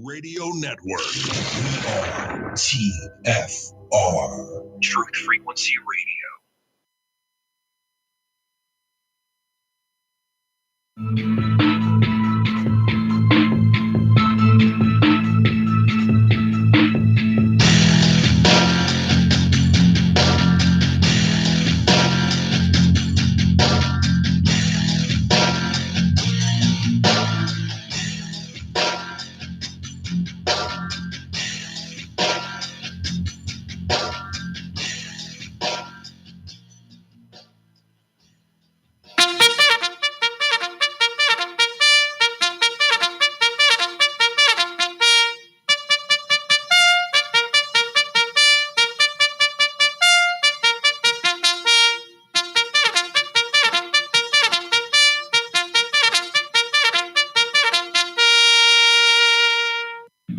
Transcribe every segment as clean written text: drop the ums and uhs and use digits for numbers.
Radio Network. TFR. Truth Frequency Radio.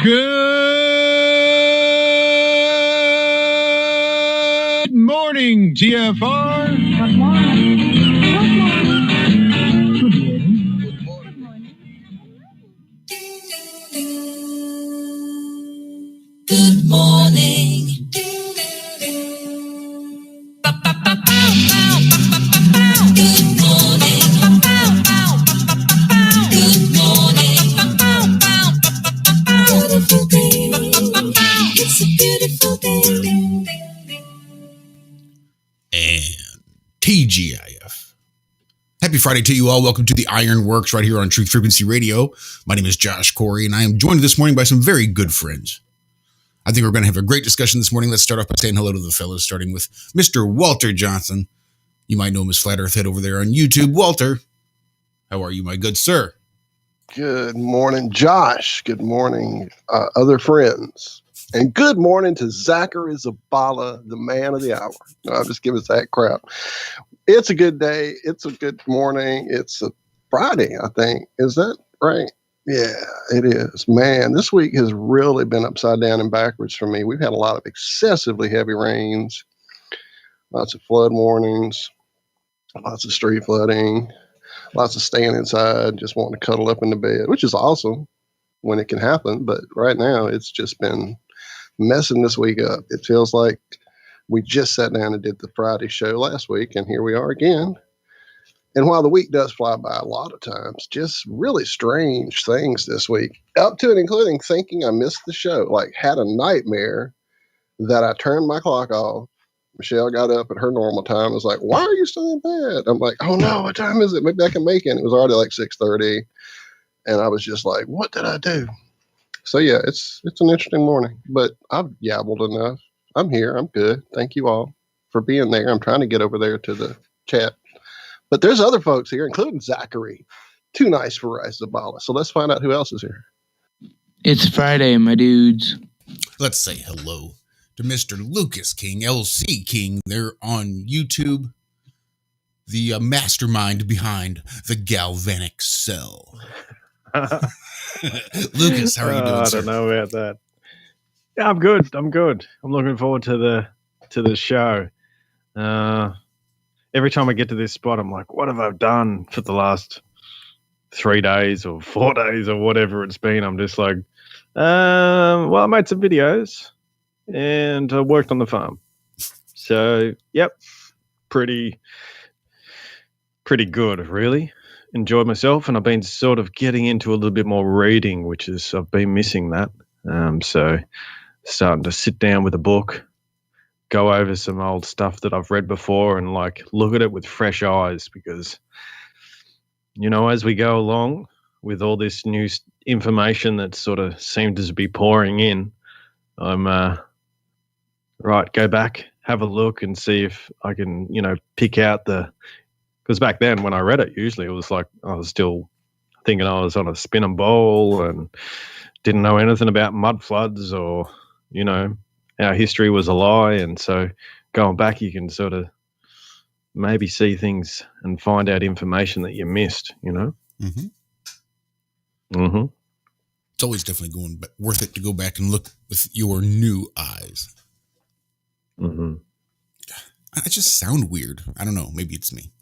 Good morning, TFR. Good morning. Good morning. Beautiful day. It's a beautiful day. And TGIF. Happy Friday to you all. Welcome to the Ironworx right here on Truth Frequency Radio. My name is Josh Corey, and I am joined this morning by some very good friends. I think we're going to have a great discussion this morning. Let's start off by saying hello to the fellows, starting with Mr. Walter Johnson. You might know him as Flat Earth Head over there on YouTube. Walter, how are you, my good sir? Good morning, Josh. Good morning, other friends. And good morning to Zachary Zabala, the man of the hour. No, I'm just giving Zach crap. It's a good day. It's a good morning. It's a Friday, I think. Is that right? Yeah, it is. Man, this week has really been upside down and backwards for me. We've had a lot of excessively heavy rains, lots of flood warnings, lots of street flooding, lots of staying inside, just wanting to cuddle up in the bed, which is awesome when it can happen. But right now, it's just been messing this week up. It feels like we just sat down and did the Friday show last week, and here we are again. And while the week does fly by a lot of times, just really strange things this week, up to and including thinking I missed the show, like had a nightmare that I turned my clock off. Michelle got up at her normal time. Was like, "Why are you still in bed?" I'm like, "Oh no, what time is it? Maybe I can make it." And it was already like 6:30, and I was just like, "What did I do?" So yeah, it's an interesting morning, but I've yabbled enough. I'm here. I'm good. Thank you all for being there. I'm trying to get over there to the chat, but there's other folks here, including Zachary. Too nice for Rice Zabala. So let's find out who else is here. It's Friday, my dudes. Let's say hello to Mr. Lucas King, LC King, there on YouTube, the mastermind behind the Galvanic Cell. Lucas, how are you doing, I sir? don't know about that. Yeah, I'm good. I'm looking forward to the show. Every time I get to this spot, I'm like, what have I done for the last 3 days or 4 days or whatever it's been? I'm just like, well, I made some videos and I worked on the farm. So, yep, pretty good, really. Enjoyed myself, and I've been sort of getting into a little bit more reading, which is I've been missing that. So starting to sit down with a book, go over some old stuff that I've read before and like look at it with fresh eyes, because, you know, as we go along with all this new information that sort of seems to be pouring in, I'm right, go back, have a look and see if I can, you know, pick out because back then when I read it, usually it was like I was still thinking I was on a spin and bowl and didn't know anything about mud floods, or, you know, our history was a lie. And so going back, you can sort of maybe see things and find out information that you missed, you know? Mm-hmm. Mm-hmm. It's always definitely worth it to go back and look with your new eyes. Mm-hmm. I just sound weird. I don't know. Maybe it's me.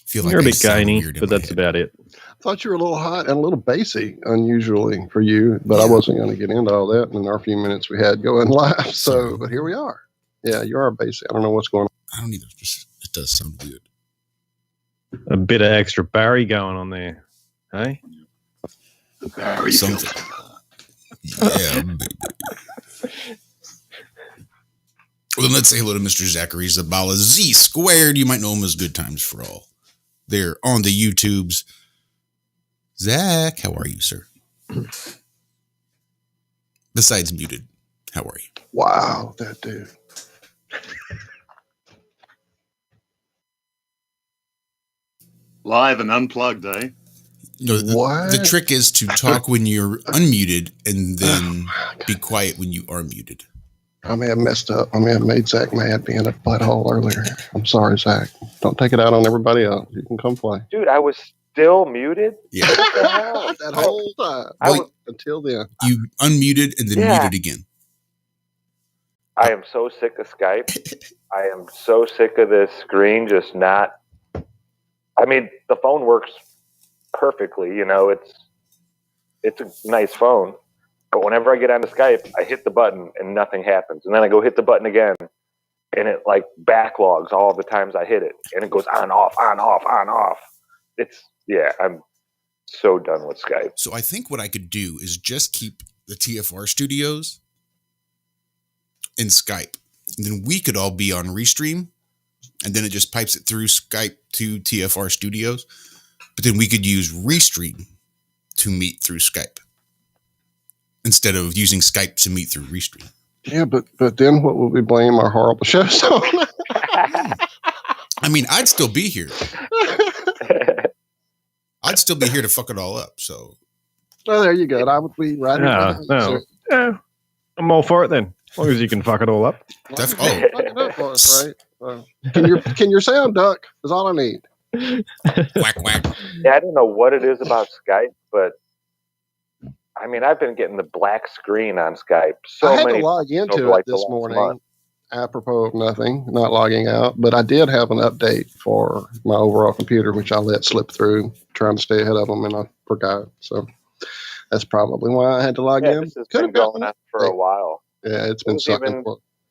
feel like You're a I bit sound gainy, weird in but my that's head. about it. I thought you were a little hot and a little bassy, unusually for you, but I Yeah. wasn't going to get into all that in our few minutes we had going live. So, Sorry. but here we are. Yeah, you are bassy. I don't know what's going on. I don't either. It does sound weird. A bit of extra Barry going on there, hey? Something. Yeah, baby. Well, then let's say hello to Mr. Zachary Zabala Z Squared. You might know him as Good Times for All. They're on the YouTubes. Zach, how are you, sir? Besides muted, how are you? Wow, that dude. Live and unplugged, eh? No, the What? trick is to talk when you're unmuted and then be quiet when you are muted. I may have messed up. I may have made Zach mad being a butthole earlier. I'm sorry, Zach. Don't take it out on everybody else. You can come play. Dude, I was still muted. Yeah. What the hell? That whole time. I was- Until then. You unmuted and then Yeah. muted again. I am so sick of Skype. I am so sick of this screen just not. I mean, the phone works perfectly. You know, it's a nice phone. But whenever I get onto Skype, I hit the button and nothing happens. And then I go hit the button again, and it like backlogs all the times I hit it. And it goes on, off, on, off, on, off. I'm so done with Skype. So I think what I could do is just keep the TFR studios in Skype. And then we could all be on Restream. And then it just pipes it through Skype to TFR studios. But then we could use Restream to meet through Skype instead of using Skype to meet through Restream. Yeah, but then what would we blame our horrible shows on? I mean, I'd still be here. I'd still be here to fuck it all up. So, Well, there you go. I would be right. No. Yeah, I'm all for it then. As long as you can fuck it all up. Fuck it up for us, right? Can your sound duck? Is all I need. whack, whack. Yeah, I don't know what it is about Skype, but I mean, I've been getting the black screen on Skype. I had to log into it this morning, apropos of nothing, not logging out. But I did have an update for my overall computer, which I let slip through, trying to stay ahead of them, and I forgot. So that's probably why I had to log in. This has Could been have been going on for a while. Yeah, it's been sucking.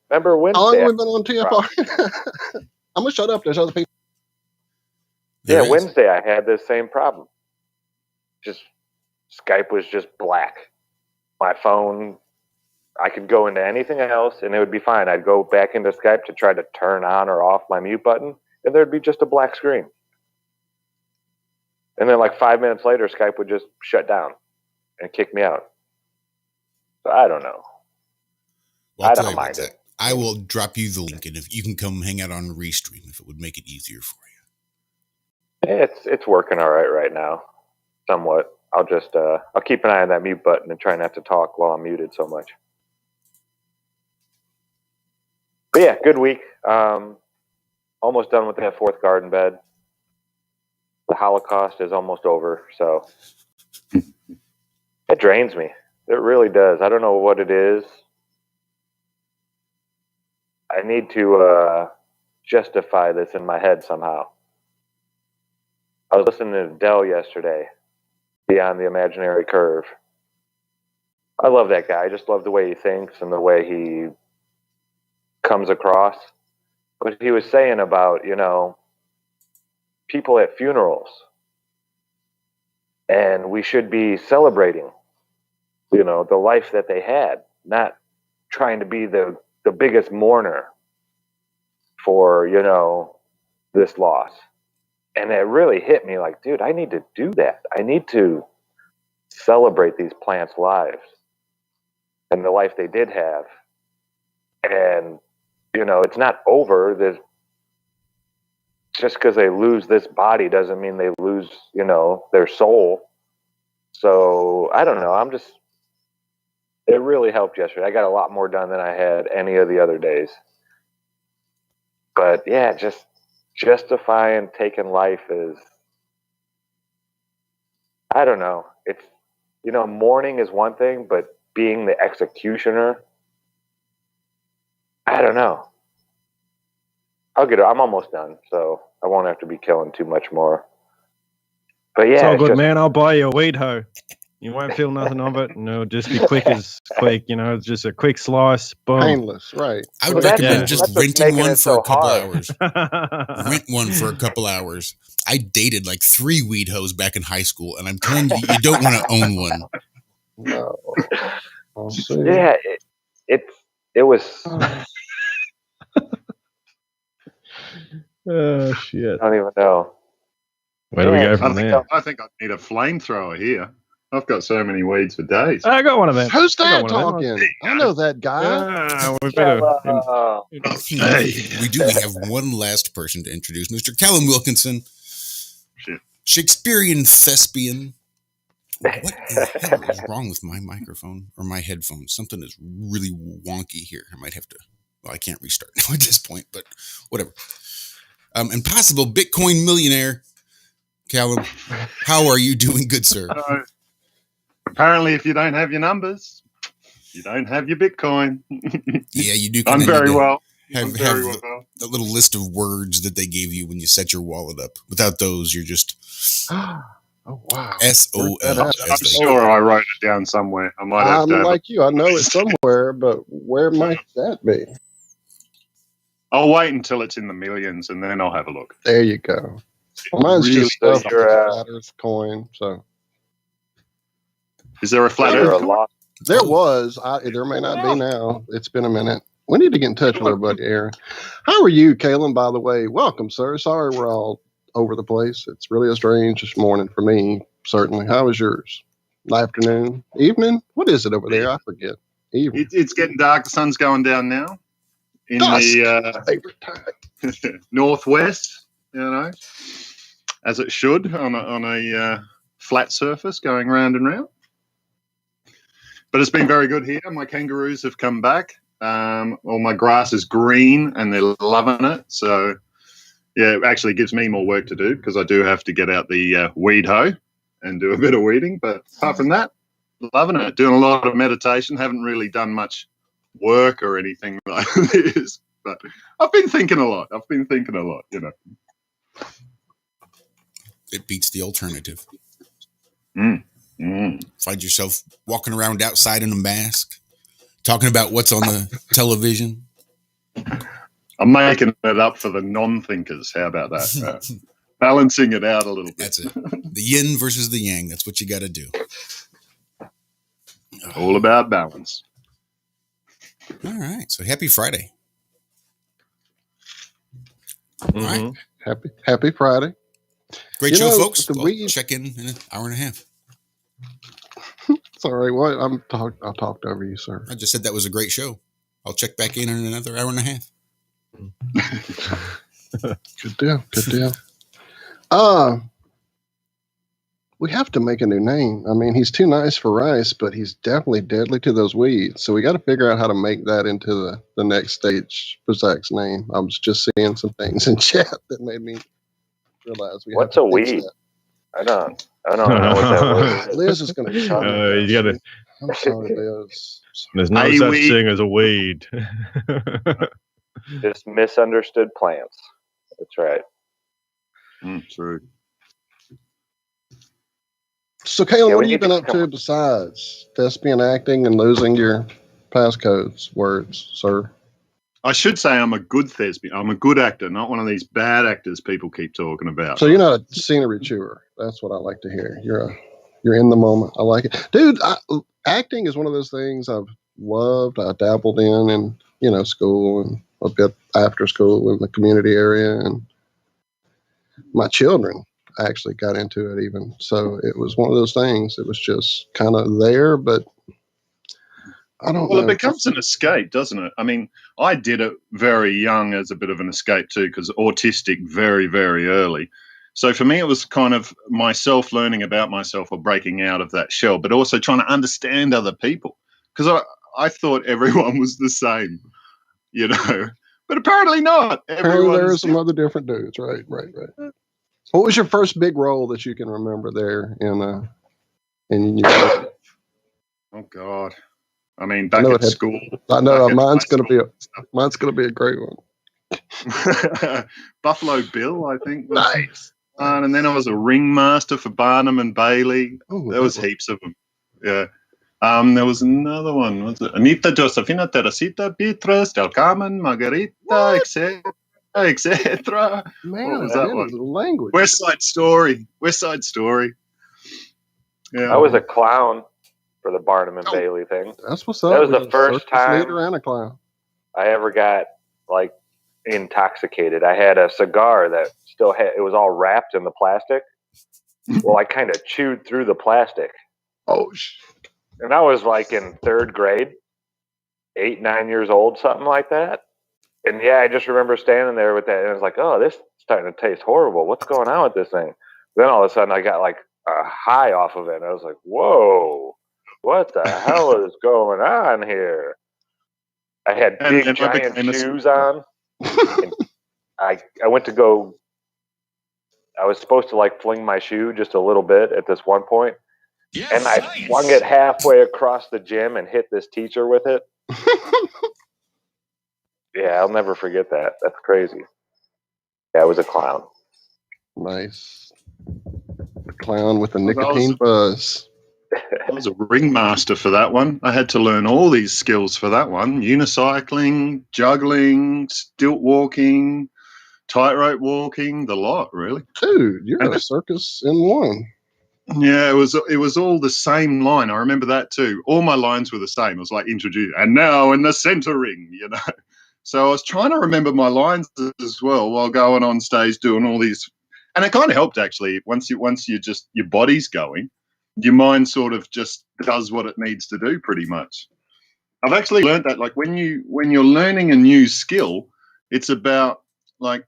Remember Wednesday? How long have we been on TFR? I'm gonna shut up. There's other people. There is. Wednesday I had this same problem. Just Skype was just black. My phone, I could go into anything else and it would be fine. I'd go back into Skype to try to turn on or off my mute button, and there'd be just a black screen. And then like 5 minutes later, Skype would just shut down and kick me out. So I don't know. Well, I tell don't you what, mind Zach, it. I will drop you the link, and if you can come hang out on Restream, if it would make it easier for you. It's working all right now, somewhat. I'll just I'll keep an eye on that mute button and try not to talk while I'm muted so much. But yeah, good week. Almost done with that fourth garden bed. The Holocaust is almost over, so it drains me. It really does. I don't know what it is. I need to justify this in my head somehow. I was listening to Dell yesterday, Beyond the Imaginary Curve. I love that guy. I just love the way he thinks and the way he comes across. But he was saying about, people at funerals. And we should be celebrating, the life that they had, not trying to be the biggest mourner for, this loss. And it really hit me like, dude, I need to do that. I need to celebrate these plants' lives and the life they did have. And, it's not over. Just because they lose this body doesn't mean they lose, their soul. So I don't know. It really helped yesterday. I got a lot more done than I had any of the other days. But yeah, just justifying taking life is, I don't know. It's, mourning is one thing, but being the executioner, I don't know. I'll get it. I'm almost done, so I won't have to be killing too much more. But yeah, It's all it's good, just, man. I'll buy you a weed hoe. You won't feel nothing of it. No, just be quick as quick. It's just a quick slice. Boom. Painless, right? I would Well, recommend that's just what's renting making one it for so a couple hard. hours. Rent one for a couple hours. I dated like 3 weed hoes back in high school, and I'm telling you, you don't want to own one. No. I'll see. Yeah, it was. Oh shit! I don't even know. Where do we go Yeah, from there? I think I need a flamethrower here. I've got so many weeds for days. I got one of them. Who's I got that one of them. talking? I know that guy. We better. We do. We have one last person to introduce, Mr. Callum Wilkinson, Shit. Shakespearean thespian. What in the hell is wrong with my microphone or my headphones? Something is really wonky here. I might have to. Well, I can't restart now at this point, but whatever. Impossible Bitcoin millionaire, Callum. How are you doing, good sir? Apparently, if you don't have your numbers, you don't have your Bitcoin. Yeah, you do. I'm very well. Have the little list of words that they gave you when you set your wallet up. Without those, you're just Oh wow. SOL. I'm sure I wrote it down somewhere. I might have I'm to. Have like you. I know it somewhere, but where might that be? I'll wait until it's in the millions, and then I'll have a look. There you go. Well, mine's Really just stuff you're, flat Earth coin. So Is there a flat There are Earth a coin? lot. there was. There may not be now. It's been a minute. We need to get in touch with our buddy Aaron. How are you, Kalen? By the way, welcome, sir. Sorry we're all over the place. It's really a strange morning for me. Certainly. How was yours? Afternoon, evening? What is it over there? I forget. Evening. It's getting dark. The sun's going down now in Dusk. the Favorite time. northwest. As it should on a flat surface going round and round. But it's been very good here. My kangaroos have come back. All my grass is green and they're loving it. So, yeah, it actually gives me more work to do because I do have to get out the weed hoe and do a bit of weeding. But apart from that, loving it. Doing a lot of meditation. Haven't really done much work or anything like this. But I've been thinking a lot. It beats the alternative. Mm. Find yourself walking around outside in a mask, talking about what's on the television. I'm making it up for the non-thinkers. How about that? Balancing it out a little bit. That's it. The yin versus the yang. That's what you got to do. All about balance. All right. So happy Friday. Mm-hmm. All right. Happy Friday. Great show, know, folks. the We'll weed- check in an hour and a half. Sorry, what? I talked over you, sir. I just said that was a great show. I'll check back in another hour and a half. Good deal. We have to make a new name. I mean, he's too nice for rice, but he's definitely deadly to those weeds. So we got to figure out how to make that into the next stage for Zach's name. I was just seeing some things in chat that made me realize we What's have a to fix weed? that. I don't know what that word is. Liz is going to chime in. You gotta- I'm sorry, Liz. There's no A such weed. thing as a weed. Just misunderstood plants. That's right. True. So, Kayla, Yeah, what we have you need to been up come to up- besides thespian acting and losing your passcodes words, sir? I should say I'm a good thespian. I'm a good actor, not one of these bad actors people keep talking about. So you're not a scenery chewer. That's what I like to hear. You're in the moment. I like it, dude. Acting is one of those things I've loved. I dabbled in school and a bit after school in the community area, and my children actually got into it even. So it was one of those things. It was just kind of there, but I don't Well, know. it becomes an escape, doesn't it? I mean, I did it very young as a bit of an escape too, because autistic very, very early. So for me, it was kind of myself learning about myself or breaking out of that shell, but also trying to understand other people because I thought everyone was the same, but apparently not. Apparently there are some other different dudes. Right. What was your first big role that you can remember there in your? Oh God. I mean, back I know at school. I know back at mine's high going to school. be a great one. Buffalo Bill, I think. Was Nice. one. And then I was a ringmaster for Barnum and Bailey. Ooh, There was that was- heaps of them. Yeah. There was another one. Was it Anita, Josefina, Teresita, Beatrice, Del Carmen, Margarita, etc., etc. Man, What was of that many one? language. West Side Story. West Side Story. Yeah. I was a clown for the Barnum and Oh. Bailey thing. That's what's up. That was We're the a first circus time- leader and a clown. I ever got like intoxicated. I had a cigar that still had, it was all wrapped in the plastic. Well, I kind of chewed through the plastic. Oh, And I was like in third grade, 8, 9 years old, something like that. And yeah, I just remember standing there with that, and I was like, "Oh, this is starting to taste horrible. What's going on with this thing?" Then all of a sudden, I got like a high off of it, and I was like, "Whoa, what the hell is going on here?" I had And big I giant became a- shoes on. And I went to go. I was supposed to like fling my shoe just a little bit at this one point, and I flung it halfway across the gym and hit this teacher with it. Yeah, I'll never forget that. That's crazy. Yeah, I was a clown. nice. The clown with the Well, that was- nicotine buzz. I was a ringmaster for that one. I had to learn all these skills for that one: unicycling, juggling, stilt walking, tightrope walking, the lot, really. Dude, you're And a circus in one. Yeah, it was all the same line. I remember that too. All my lines were the same. It was like introduce, and now in the center ring, you know. So I was trying to remember my lines as well while going on stage doing all these, and it kind of helped actually. Once you just your body's going, your mind sort of just does what it needs to do pretty much. I've actually learned that like when you're learning a new skill, it's about like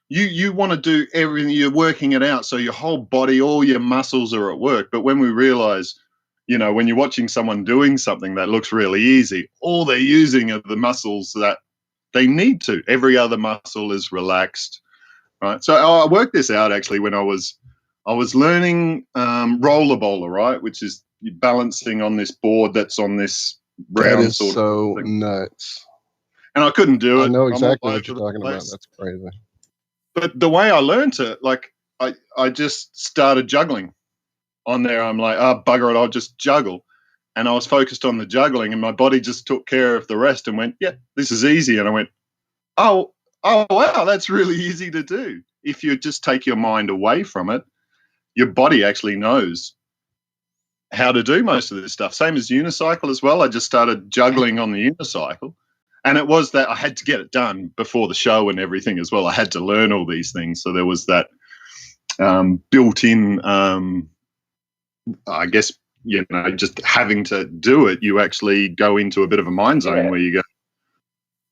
you want to do everything, you're working it out so your whole body, all your muscles are at work. But when we realize, you know, when you're watching someone doing something that looks really easy, all they're using are the muscles that they need to. Every other muscle is relaxed, right? So I worked this out actually when I was learning roller bowler, right, which is balancing on this board that's on this That round is sort so of thing. nuts. And I couldn't do it. I know I'm exactly all what you're over the talking about. place. That's crazy. But the way I learned it, like I just started juggling on there. I'm like, oh, bugger it, I'll just juggle. And I was focused on the juggling, and my body just took care of the rest and went, yeah, this is easy. And I went, oh, wow, that's really easy to do. If you just take your mind away from it, your body actually knows how to do most of this stuff. Same as unicycle as well. I just started juggling on the unicycle. And it was that I had to get it done before the show and everything as well. I had to learn all these things. So there was that built-in, I guess, you know, just having to do it, you actually go into a bit of a mind zone where you go,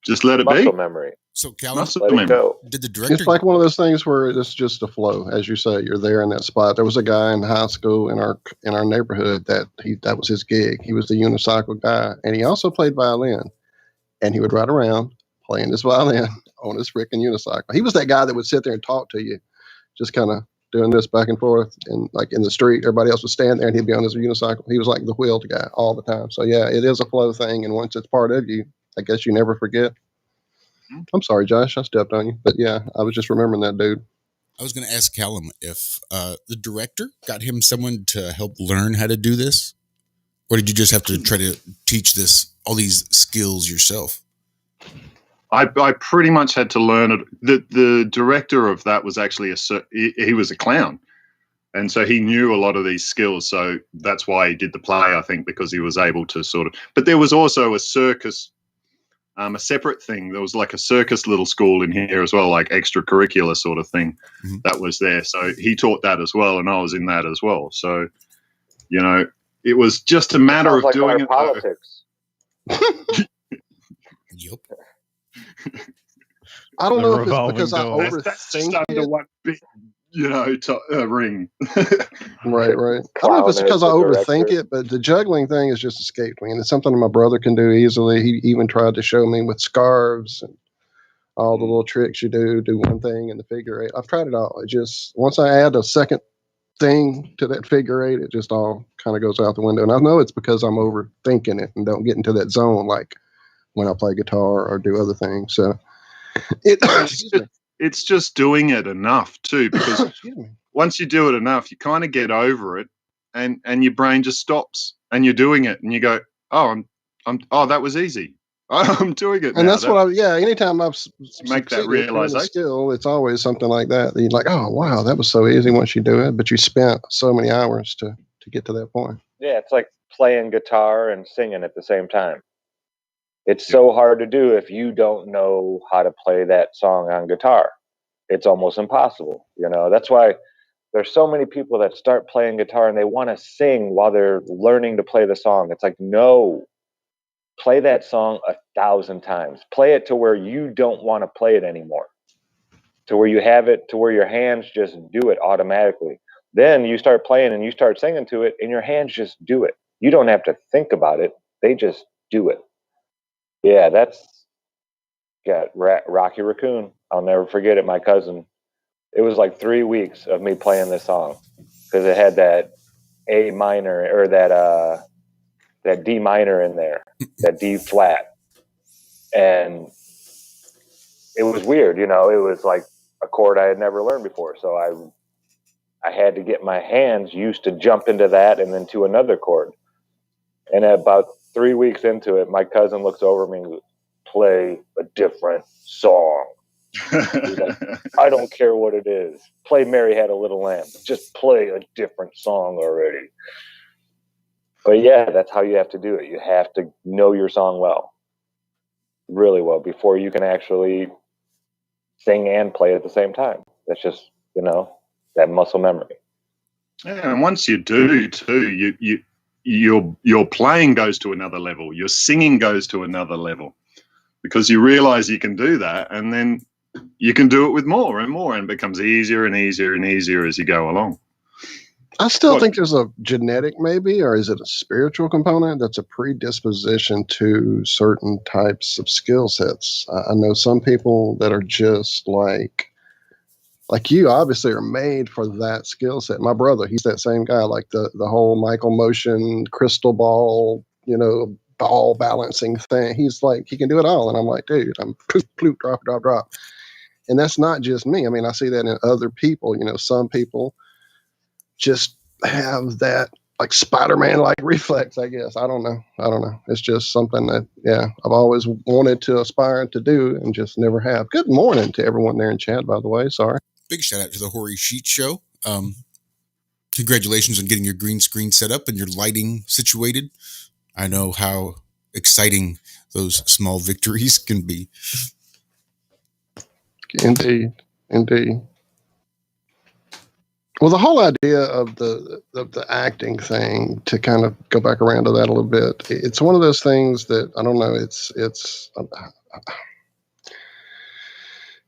just let it Muscle be. memory. So, Callum, Muscle Let it memory. go. did the director? It's like one of those things where it's just a flow, as you say. You're there in that spot. There was a guy in high school in our neighborhood that was his gig. He was the unicycle guy, and he also played violin. And he would ride around playing this violin on his freaking unicycle. He was that guy that would sit there and talk to you, just kind of doing this back and forth, and like in the street, everybody else would stand there, and he'd be on his unicycle. He was like the wheeled guy all the time. So yeah, it is a flow thing, and once it's part of you, I guess you never forget. I'm sorry, Josh, I stepped on you, but yeah, I was just remembering that dude. I was going to ask Callum if the director got him someone to help learn how to do this, or did you just have to try to teach all these skills yourself? I pretty much had to learn it. The director of that was actually he was a clown, and so he knew a lot of these skills. So that's why he did the play, I think, because he was able to sort of. But there was also a circus, a separate thing. There was like a circus little school in here as well, like extracurricular sort of thing that was there. So he taught that as well, and I was in that as well. So, you know, it was just a matter Sounds of like doing our it. politics. Yep. I don't The know if it's revolving because I door. That's just overthink under it. one big, you know, ring. Right. I don't know if it's Clown because as I the overthink director. it, but the juggling thing has just escaped me. And it's something my brother can do easily. He even tried to show me with scarves and all the little tricks you do one thing in the figure eight. I've tried it all. It just, once I add a second thing to that figure eight, it just all kind of goes out the window. And I know it's because I'm overthinking it and don't get into that zone like when I play guitar or do other things. So It's just doing it enough too, because Excuse me. once you do it enough, you kind of get over it, and your brain just stops, and you're doing it, and you go, "Oh, oh, that was easy. I'm doing it now." And that's what anytime I've Make that succeeded in a realization. skill, it's always something like that. You're like, oh, wow, that was so easy once you do it, but you spent so many hours to get to that point. Yeah, it's like playing guitar and singing at the same time. It's so hard to do if you don't know how to play that song on guitar. It's almost impossible. That's why there's so many people that start playing guitar and they want to sing while they're learning to play the song. It's like, no, play that song 1,000 times. Play it to where you don't want to play it anymore, to where you have it, to where your hands just do it automatically. Then you start playing and you start singing to it and your hands just do it. You don't have to think about it. They just do it. Yeah, that's got Rocky Raccoon. I'll never forget it. My cousin, it was like 3 weeks of me playing this song because it had that A minor or that D minor in there, that D flat. And it was weird, it was like a chord I had never learned before. So I had to get my hands used to jump into that and then to another chord. And about 3 weeks into it, my cousin looks over me and goes, "Play a different song." He's like, "I don't care what it is. Play Mary Had a Little Lamb. Just play a different song already." But yeah, that's how you have to do it. You have to know your song well, really well, before you can actually sing and play at the same time. That's just, that muscle memory. Yeah, and once you do too, your playing goes to another level. Your singing goes to another level because you realize you can do that, and then you can do it with more and more, and it becomes easier and easier and easier as you go along. I still think there's a genetic maybe, or is it a spiritual component that's a predisposition to certain types of skill sets? I know some people that are just like you obviously are made for that skill set. My brother, he's that same guy, like the whole Michael Motion, crystal ball, ball balancing thing. He's like, he can do it all. And I'm like, dude, I'm ploop, drop, drop, drop. And that's not just me. I mean, I see that in other people. Some people just have that like Spider-Man like reflex, I guess. I don't know. It's just something that, I've always wanted to aspire to do and just never have. Good morning to everyone there in chat, by the way. Sorry. Big shout out to the Horry Sheet Show. Congratulations on getting your green screen set up and your lighting situated. I know how exciting those small victories can be. Indeed. Well, the whole idea of the acting thing, to kind of go back around to that a little bit, it's one of those things that I don't know.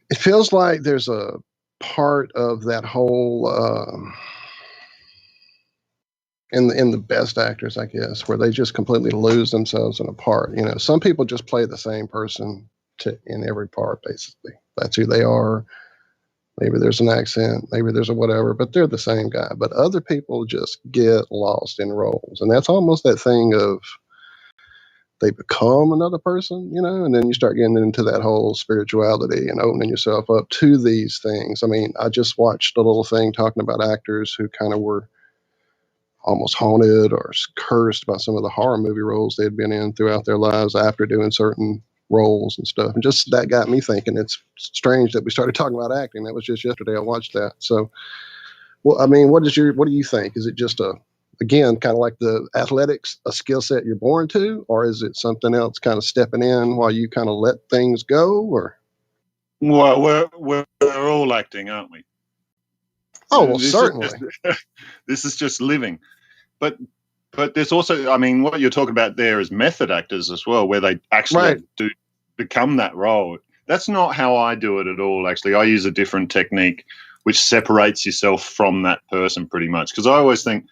It feels like there's a part of that whole in the best actors, I guess, where they just completely lose themselves in a part. Some people just play the same person in every part. Basically, that's who they are. Maybe there's an accent, maybe there's a whatever, but they're the same guy. But other people just get lost in roles. And that's almost that thing of they become another person, and then you start getting into that whole spirituality and opening yourself up to these things. I mean, I just watched a little thing talking about actors who kind of were almost haunted or cursed by some of the horror movie roles they'd been in throughout their lives after doing certain roles and stuff. And just that got me thinking. It's strange that we started talking about acting. That was just yesterday I watched that. So, well, I mean, what do you think? Is it just again, kind of like the athletics, a skill set you're born to, or is it something else kind of stepping in while you kind of let things go? Or well, we're all acting, aren't we? Oh, well, certainly. This is just living. But there's also, I mean, what you're talking about there is method actors as well, where they actually do become that role. That's not how I do it at all, actually. I use a different technique which separates yourself from that person pretty much. Because I always think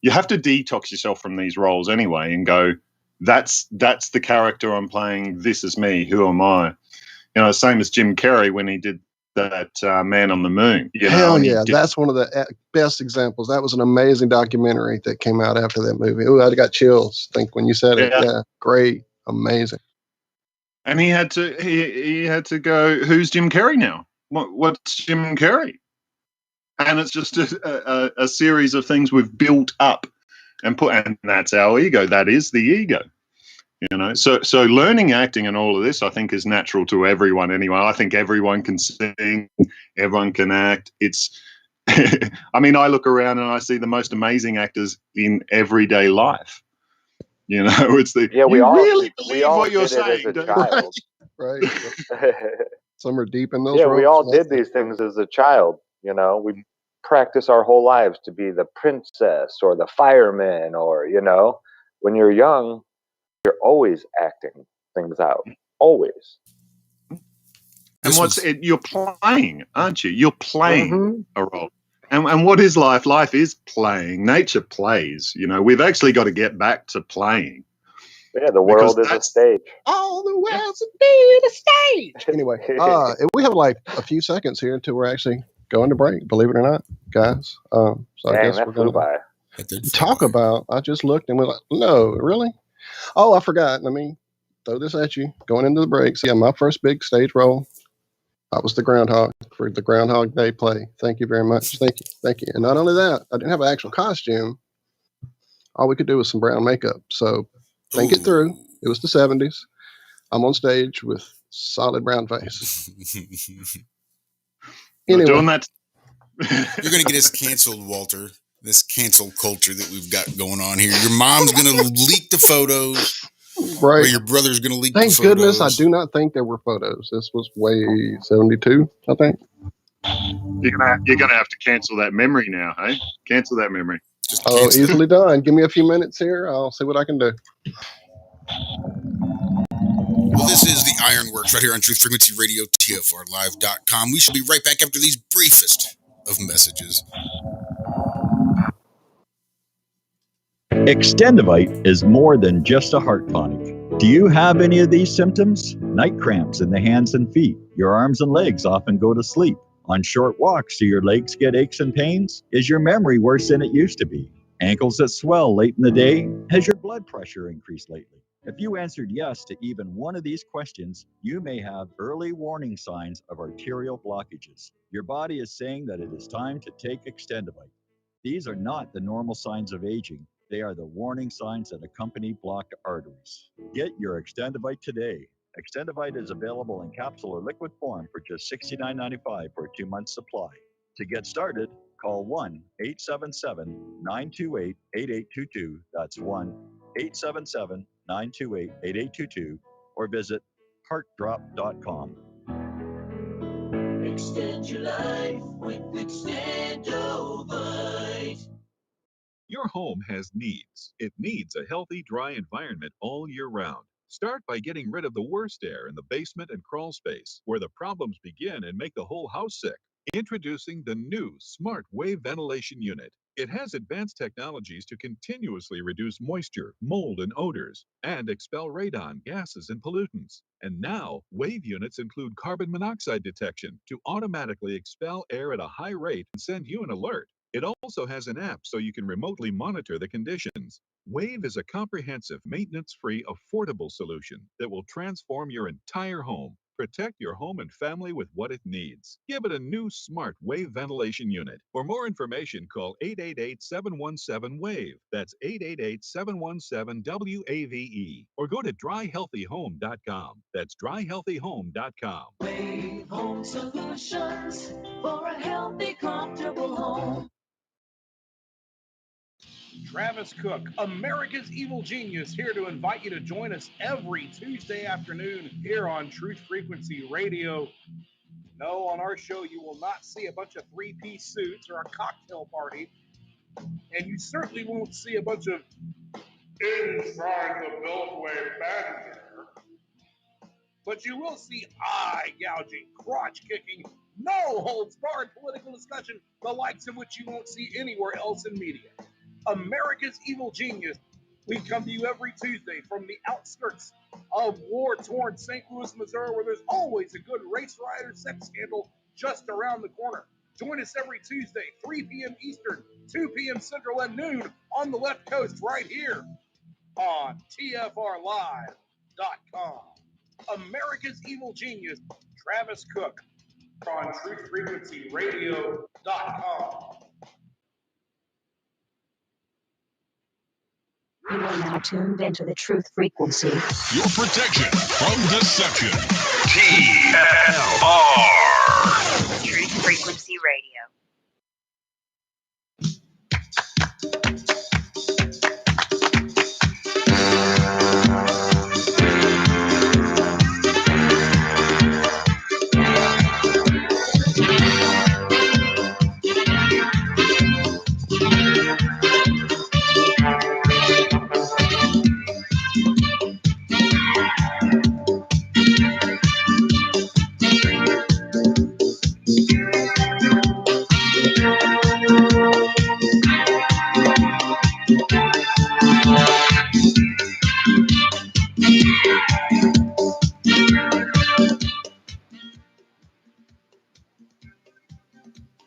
you have to detox yourself from these roles anyway and go, that's the character I'm playing. This is me. Who am I? Same as Jim Carrey when he did that Man on the Moon. Hell yeah, that's one of the best examples. That was an amazing documentary that came out after that movie. Oh, I got chills. I think when you said it, great, amazing. And he had to go, who's Jim Carrey now? What's Jim Carrey? And it's just a series of things we've built up and that's our ego. That is the ego. So learning acting and all of this, I think, is natural to everyone anyway. I think everyone can sing, everyone can act. It's I mean, I look around and I see the most amazing actors in everyday life. It's the we all really we believe all what you're did it as saying, a don't you? child. Right. Some are deep in those Yeah, ropes. we all Like did these things as a child. We practice our whole lives to be the princess or the fireman, or when you're young, you're always acting things out. Always. And you're playing, aren't you? You're playing Mhm. a role. And what is life? Life is playing. Nature plays. We've actually got to get back to playing. Yeah, the world is a stage. all the world's a stage. Anyway, we have like a few seconds here until we're actually going to break. Believe it or not, guys. So I Dang, guess that we're flew going by. to talk about. I just looked and we're like, no, really? Oh, I forgot. Let me throw this at you. Going into the breaks. Yeah, my first big stage role. I was the groundhog for the Groundhog Day play. Thank you very much. Thank you. And not only that, I didn't have an actual costume. All we could do was some brown makeup. So think it through. It was the 70s. I'm on stage with solid brown face. Not Anyway, doing that. You're going to get us canceled, Walter. This cancel culture that we've got going on here. Your mom's going to leak the photos. right. Or your brother's going to leak Thank the photos. goodness I do not think there were photos. This was way 72, I think. You're gonna have to cancel that memory now, hey? Cancel that memory. Just easily done. Give me a few minutes here. I'll see what I can do. Well, this is the Ironworx right here on Truth Frequency Radio, TFRlive.com. We should be right back after these briefest of messages. Extendivite is more than just a heart tonic. Do you have any of these symptoms? Night cramps in the hands and feet. Your arms and legs often go to sleep. On short walks, do your legs get aches and pains? Is your memory worse than it used to be? Ankles that swell late in the day? Has your blood pressure increased lately? If you answered yes to even one of these questions, you may have early warning signs of arterial blockages. Your body is saying that it is time to take Extendivite. These are not the normal signs of aging. They are the warning signs that accompany blocked arteries. Get your Extendivite today. Extendivite is available in capsule or liquid form for just $69.95 for a 2-month supply. To get started, call 1-877-928-8822. That's 1-877-928-8822 or visit heartdrop.com. Extend your life with Extendovite. Your home has needs. It needs a healthy, dry environment all year round. Start by getting rid of the worst air in the basement and crawl space, where the problems begin and make the whole house sick. Introducing the new Smart Wave Ventilation Unit. It has advanced technologies to continuously reduce moisture, mold, and odors, and expel radon, gases, and pollutants. And now, Wave units include carbon monoxide detection to automatically expel air at a high rate and send you an alert. It also has an app so you can remotely monitor the conditions. Wave is a comprehensive, maintenance-free, affordable solution that will transform your entire home. Protect your home and family with what it needs. Give it a new Smart Wave Ventilation Unit. For more information, call 888-717-WAVE. That's 888-717-WAVE. Or go to dryhealthyhome.com. That's dryhealthyhome.com. Wave Home Solutions for a healthy, comfortable home. Travis Cook, America's Evil Genius, here to invite you to join us every Tuesday afternoon here on Truth Frequency Radio. No, on our show, you will not see a bunch of three-piece suits or a cocktail party, and you certainly won't see a bunch of inside the Beltway banter. But you will see eye-gouging, crotch-kicking, no-holds-barred political discussion, the likes of which you won't see anywhere else in media. America's Evil Genius. We come to you every Tuesday from the outskirts of war-torn St. Louis, Missouri, where there's always a good race rider sex scandal just around the corner. Join us every Tuesday, 3 p.m. Eastern, 2 p.m. Central, and noon on the left coast right here on TFRlive.com. America's Evil Genius, Travis Cook, on TruthFrequencyRadio.com. You are now tuned into the truth frequency. Your protection from deception. TFR. Truth Frequency Radio.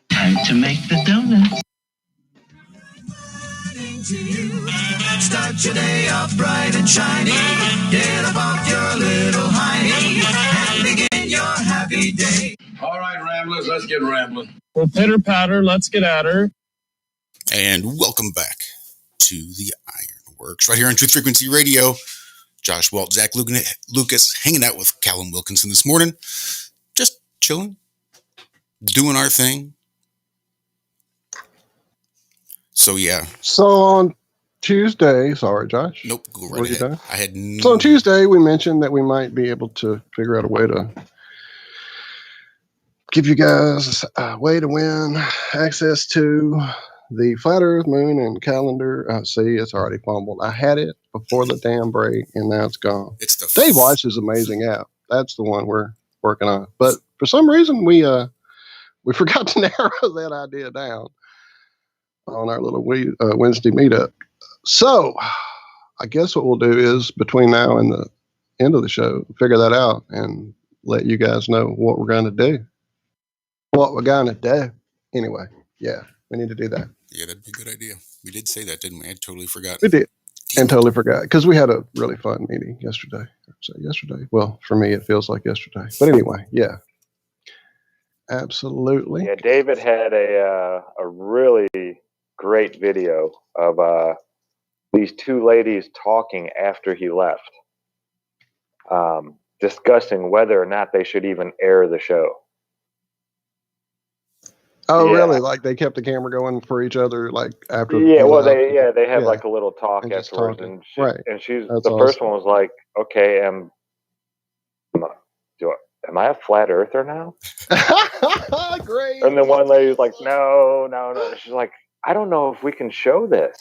Time to make the donuts. Start your day off bright and shiny. Get up off your little hiney and begin your happy day. All right, Ramblers, let's get rambling. Well, pitter patter, let's get at her. And welcome back to the Ironworx right here on Truth Frequency Radio. Josh Walt, Zach Lucas, hanging out with Callum Wilkinson this morning. Just chilling, doing our thing. So, yeah. So on Tuesday, sorry, Josh. Nope, go right ahead. I had So on Tuesday, we mentioned that we might be able to figure out a way to give you guys a way to win access to the Flat Earth, Moon, and Calendar. See, it's already fumbled. I had it before the damn break, and now it's gone. It's the Dave Watch's amazing app. That's the one we're working on. But for some reason, we forgot to narrow that idea down on our little Wednesday meetup. So I guess what we'll do is between now and the end of the show, figure that out and let you guys know what we're going to do. What we're going to do. Anyway, yeah, we need to do that. Yeah, that'd be a good idea. We did say that, didn't we? I totally forgot. We did. And totally forgot because we had a really fun meeting yesterday. So yesterday. Well, for me, it feels like yesterday. But anyway, yeah. Absolutely. Yeah, David had a really great video of these two ladies talking after he left, discussing whether or not they should even air the show. Oh, Yeah. really? Like they kept the camera going for each other, like after? Yeah, well, they have like a little talk And just afterwards, talking. and Right. she's That's the first awesome. one was like, "Okay, am I a flat earther now?" Great. And then one lady's like, "No." She's like, "I don't know if we can show this.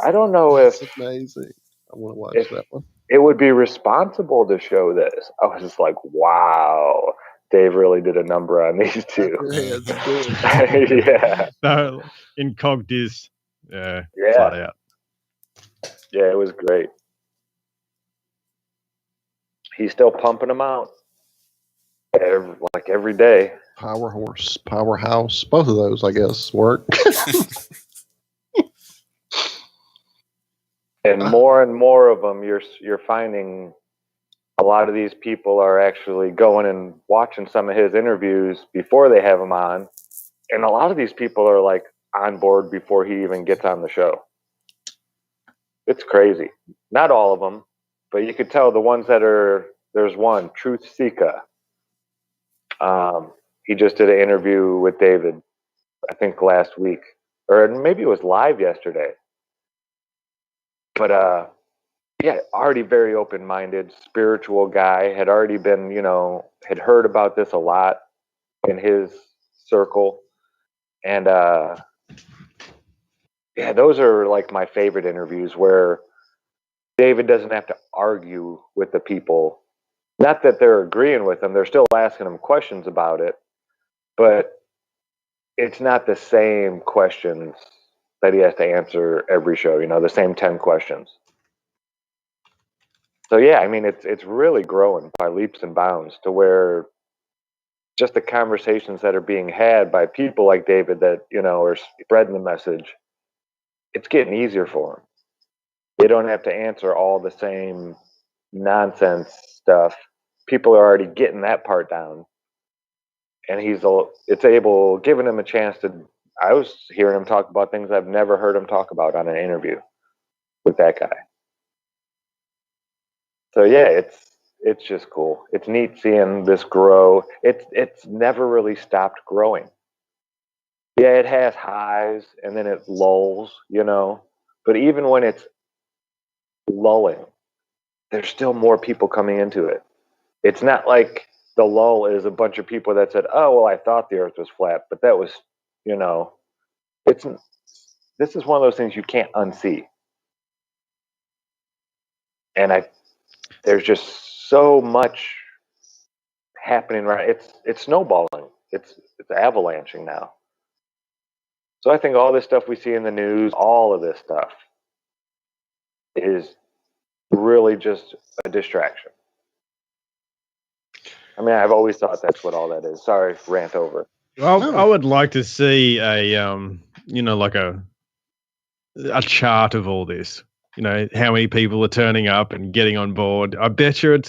I don't know That's if amazing. I want to watch if that one. it would be responsible to show this." I was just like, "Wow, Dave really did a number on these two." Your head's big. Yeah. No, incogdis. Yeah. Flat out. Yeah, it was great. He's still pumping them out every day. Power Horse, Powerhouse, both of those, I guess, work. And more of them, you're finding a lot of these people are actually going and watching some of his interviews before they have him on, and a lot of these people are like on board before he even gets on the show. It's crazy. Not all of them, but you could tell the ones that are. There's one, Truth Sika. He just did an interview with David, I think last week, or maybe it was live yesterday. But yeah, already very open-minded, spiritual guy, had already been, had heard about this a lot in his circle. And yeah, those are like my favorite interviews where David doesn't have to argue with the people. Not that they're agreeing with him, they're still asking him questions about it, but it's not the same questions that he has to answer every show, the same 10 questions. So yeah, I mean, it's really growing by leaps and bounds to where just the conversations that are being had by people like David that, are spreading the message, it's getting easier for them. They don't have to answer all the same nonsense stuff, people are already getting that part down. And giving him a chance to, I was hearing him talk about things I've never heard him talk about on an interview with that guy. So yeah, it's just cool. It's neat seeing this grow. It's never really stopped growing. Yeah, it has highs and then it lulls, but even when it's lulling, there's still more people coming into it. It's not like the lull is a bunch of people that said, "Oh, well, I thought the earth was flat," but that was, this is one of those things you can't unsee. And there's just so much happening right. It's snowballing. It's avalanching now. So I think all this stuff we see in the news, all of this stuff is really just a distraction. I mean, I've always thought that's what all that is. Sorry, rant over. Well, I would like to see like a chart of all this. How many people are turning up and getting on board. I bet you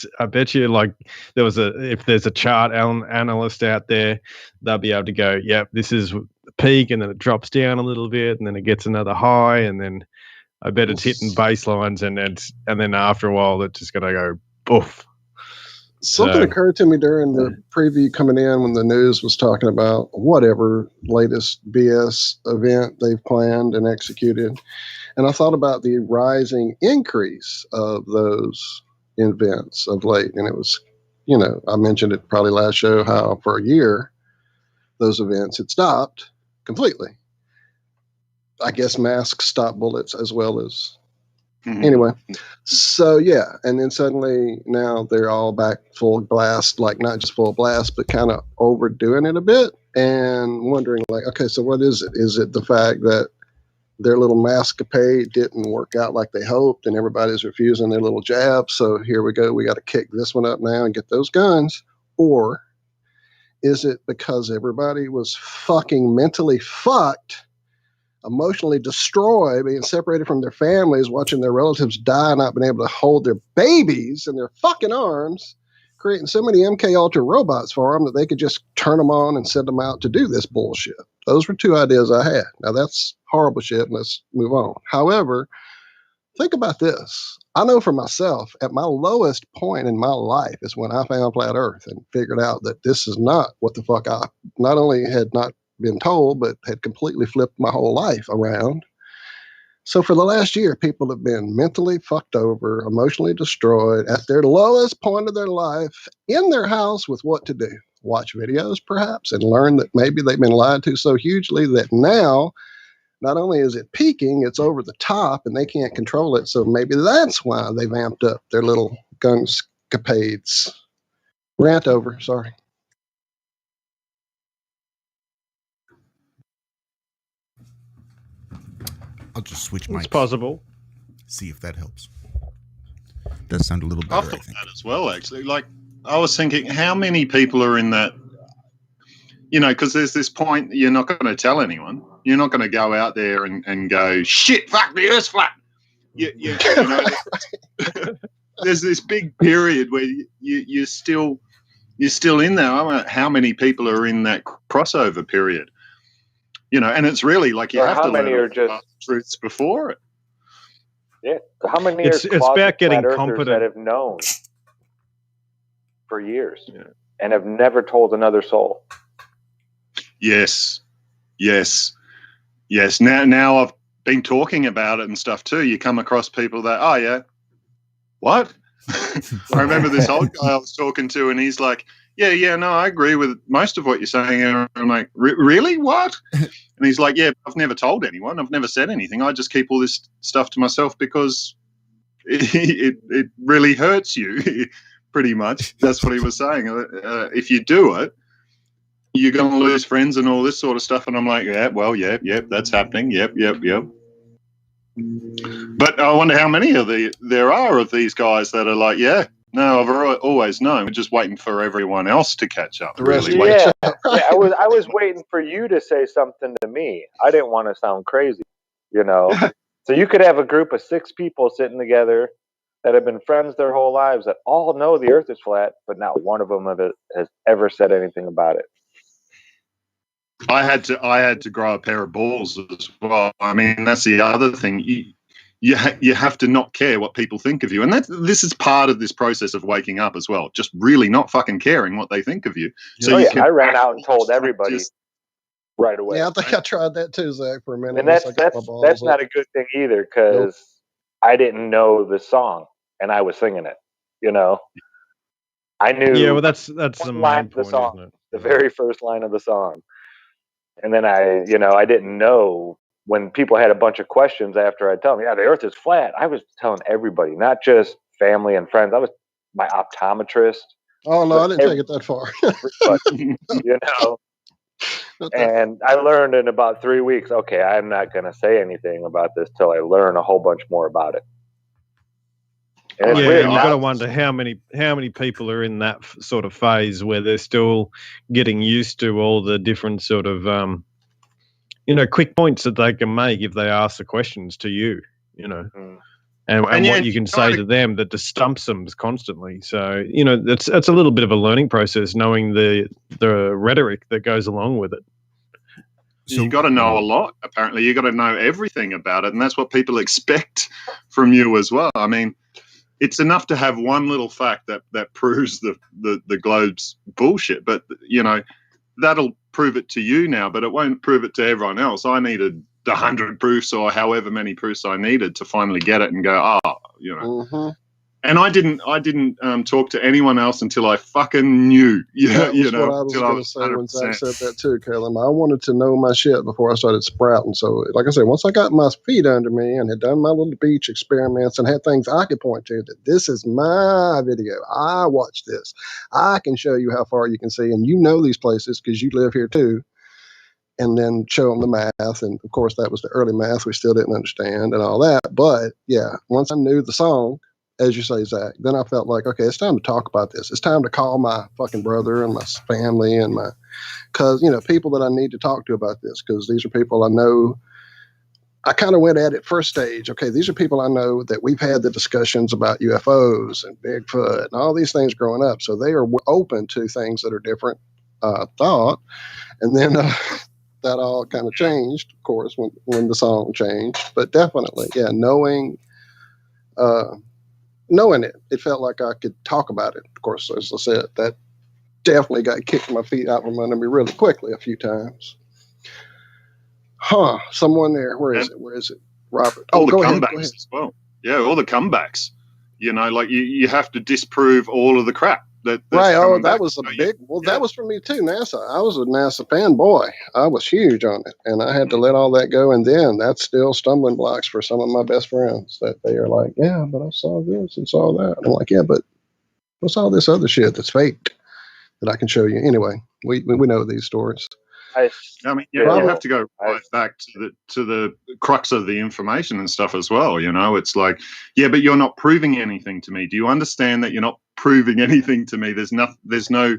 like if there's a chart analyst out there, they'll be able to go, yep, this is the peak, and then it drops down a little bit, and then it gets another high, and then I bet it's hitting baselines, and then after a while it's just gonna go poof. Something occurred to me during the preview coming in when the news was talking about whatever latest BS event they've planned and executed. And I thought about the rising increase of those events of late. And it was, I mentioned it probably last show how for a year those events had stopped completely. I guess masks stop bullets as well as anyway. So yeah, and then suddenly now they're all back full blast, like not just full blast, but kind of overdoing it a bit and wondering like, okay, so what is it? Is it the fact that their little maskapade didn't work out like they hoped and everybody's refusing their little jab? So here we go. We got to kick this one up now and get those guns. Or is it because everybody was fucking mentally fucked, emotionally destroyed, being separated from their families, watching their relatives die, not being able to hold their babies in their fucking arms, creating so many MK Ultra robots for them that they could just turn them on and send them out to do this bullshit? Those were two ideas I had. Now that's horrible shit, and let's move on. However, think about this. I know for myself, at my lowest point in my life is when I found flat Earth and figured out that this is not what the fuck I not only had not been told, but had completely flipped my whole life around. So for the last year, people have been mentally fucked over, emotionally destroyed at their lowest point of their life in their house with what to do. Watch videos, perhaps, and learn that maybe they've been lied to so hugely that now not only is it peaking, it's over the top and they can't control it. So maybe that's why they've amped up their little gunscapades. Rant over, sorry. I'll just switch mics. It's possible. See if that helps. Does sound a little better, I thought that as well, actually. Like, I was thinking, how many people are in that? Because there's this point you're not going to tell anyone. You're not going to go out there and go, shit, fuck, the Earth's flat. There's this big period where you're still in there. I don't know how many people are in that crossover period. And it's really like you have to learn truths before it. Yeah. So how many it's about getting flat earthers competent that have known for years and have never told another soul? Yes. Now I've been talking about it and stuff too. You come across people that, oh yeah, what? I remember this old guy I was talking to, and he's like, yeah, no, I agree with most of what you're saying. And I'm like, really? What? And he's like, yeah, I've never told anyone. I've never said anything. I just keep all this stuff to myself because it really hurts you, pretty much. That's what he was saying. If you do it, you're going to lose friends and all this sort of stuff. And I'm like, yeah, that's happening. Yep. But I wonder how many there are of these guys that are like, yeah, no, I've always known. We're just waiting for everyone else to catch up. Really, yeah. I was waiting for you to say something to me. I didn't want to sound crazy, So you could have a group of 6 people sitting together, that have been friends their whole lives that all know the Earth is flat, but not one of them has ever said anything about it. I had to grow a pair of balls as well. I mean, that's the other thing. You have to not care what people think of you, and this is part of this process of waking up as well. Just really not fucking caring what they think of you. So I ran out and told everybody right away. Yeah, I think I tried that too, Zach, for a minute. And that's not a good thing either, because I didn't know the song and I was singing it. You know, I knew. Yeah, well, that's the main point, song, isn't it? the very first line of the song, and then I didn't know when people had a bunch of questions after I tell them, yeah, the Earth is flat. I was telling everybody, not just family and friends. I was my optometrist. Oh no, I didn't take it that far. You know. And I learned in about 3 weeks, okay, I'm not going to say anything about this till I learn a whole bunch more about it. And it's weird. You've got to wonder how many people are in that sort of phase where they're still getting used to all the different sort of, quick points that they can make if they ask the questions to you, and what you can say to them that just stumps them constantly. So, it's a little bit of a learning process, knowing the rhetoric that goes along with it. So you got to know a lot. Apparently, you got to know everything about it, and that's what people expect from you as well. I mean, it's enough to have one little fact that proves the globe's bullshit, but that'll prove it to you now, but it won't prove it to everyone else. I needed 100 proofs or however many proofs I needed to finally get it and go, Mm-hmm. And I didn't talk to anyone else until I fucking knew. What I was going to say when Zach said that too, Caleb. I wanted to know my shit before I started sprouting. So, like I said, once I got my feet under me and had done my little beach experiments and had things I could point to, that this is my video. I watched this. I can show you how far you can see, and these places because you live here too. And then show them the math, and of course that was the early math we still didn't understand and all that. But yeah, once I knew the song, as you say, Zach, then I felt like, okay, it's time to talk about this. It's time to call my fucking brother and my family and my people that I need to talk to about this, because these are people I know. I kind of went at it first stage. Okay, these are people I know that we've had the discussions about UFOs and Bigfoot and all these things growing up. So they are open to things that are different thought. And then that all kind of changed, of course, when the song changed. But definitely, yeah, knowing it felt like I could talk about it. Of course, as I said, that definitely got kicked my feet out from under me really quickly a few times. Someone there. Where is it? Robert. All the go comebacks ahead. as well. Yeah, all the comebacks. Like you have to disprove all of the crap. Right. Oh, that was a big. Well, that was for me too. NASA. I was a NASA fanboy. I was huge on it, and I had to let all that go. And then that's still stumbling blocks for some of my best friends that they are like, yeah, but I saw this and saw that. I'm like, yeah, but what's all this other shit that's faked that I can show you? Anyway, we know these stories. I mean, you have to go right back to the crux of the information and stuff as well. It's like, yeah, but you're not proving anything to me. Do you understand that you're not proving anything to me? There's no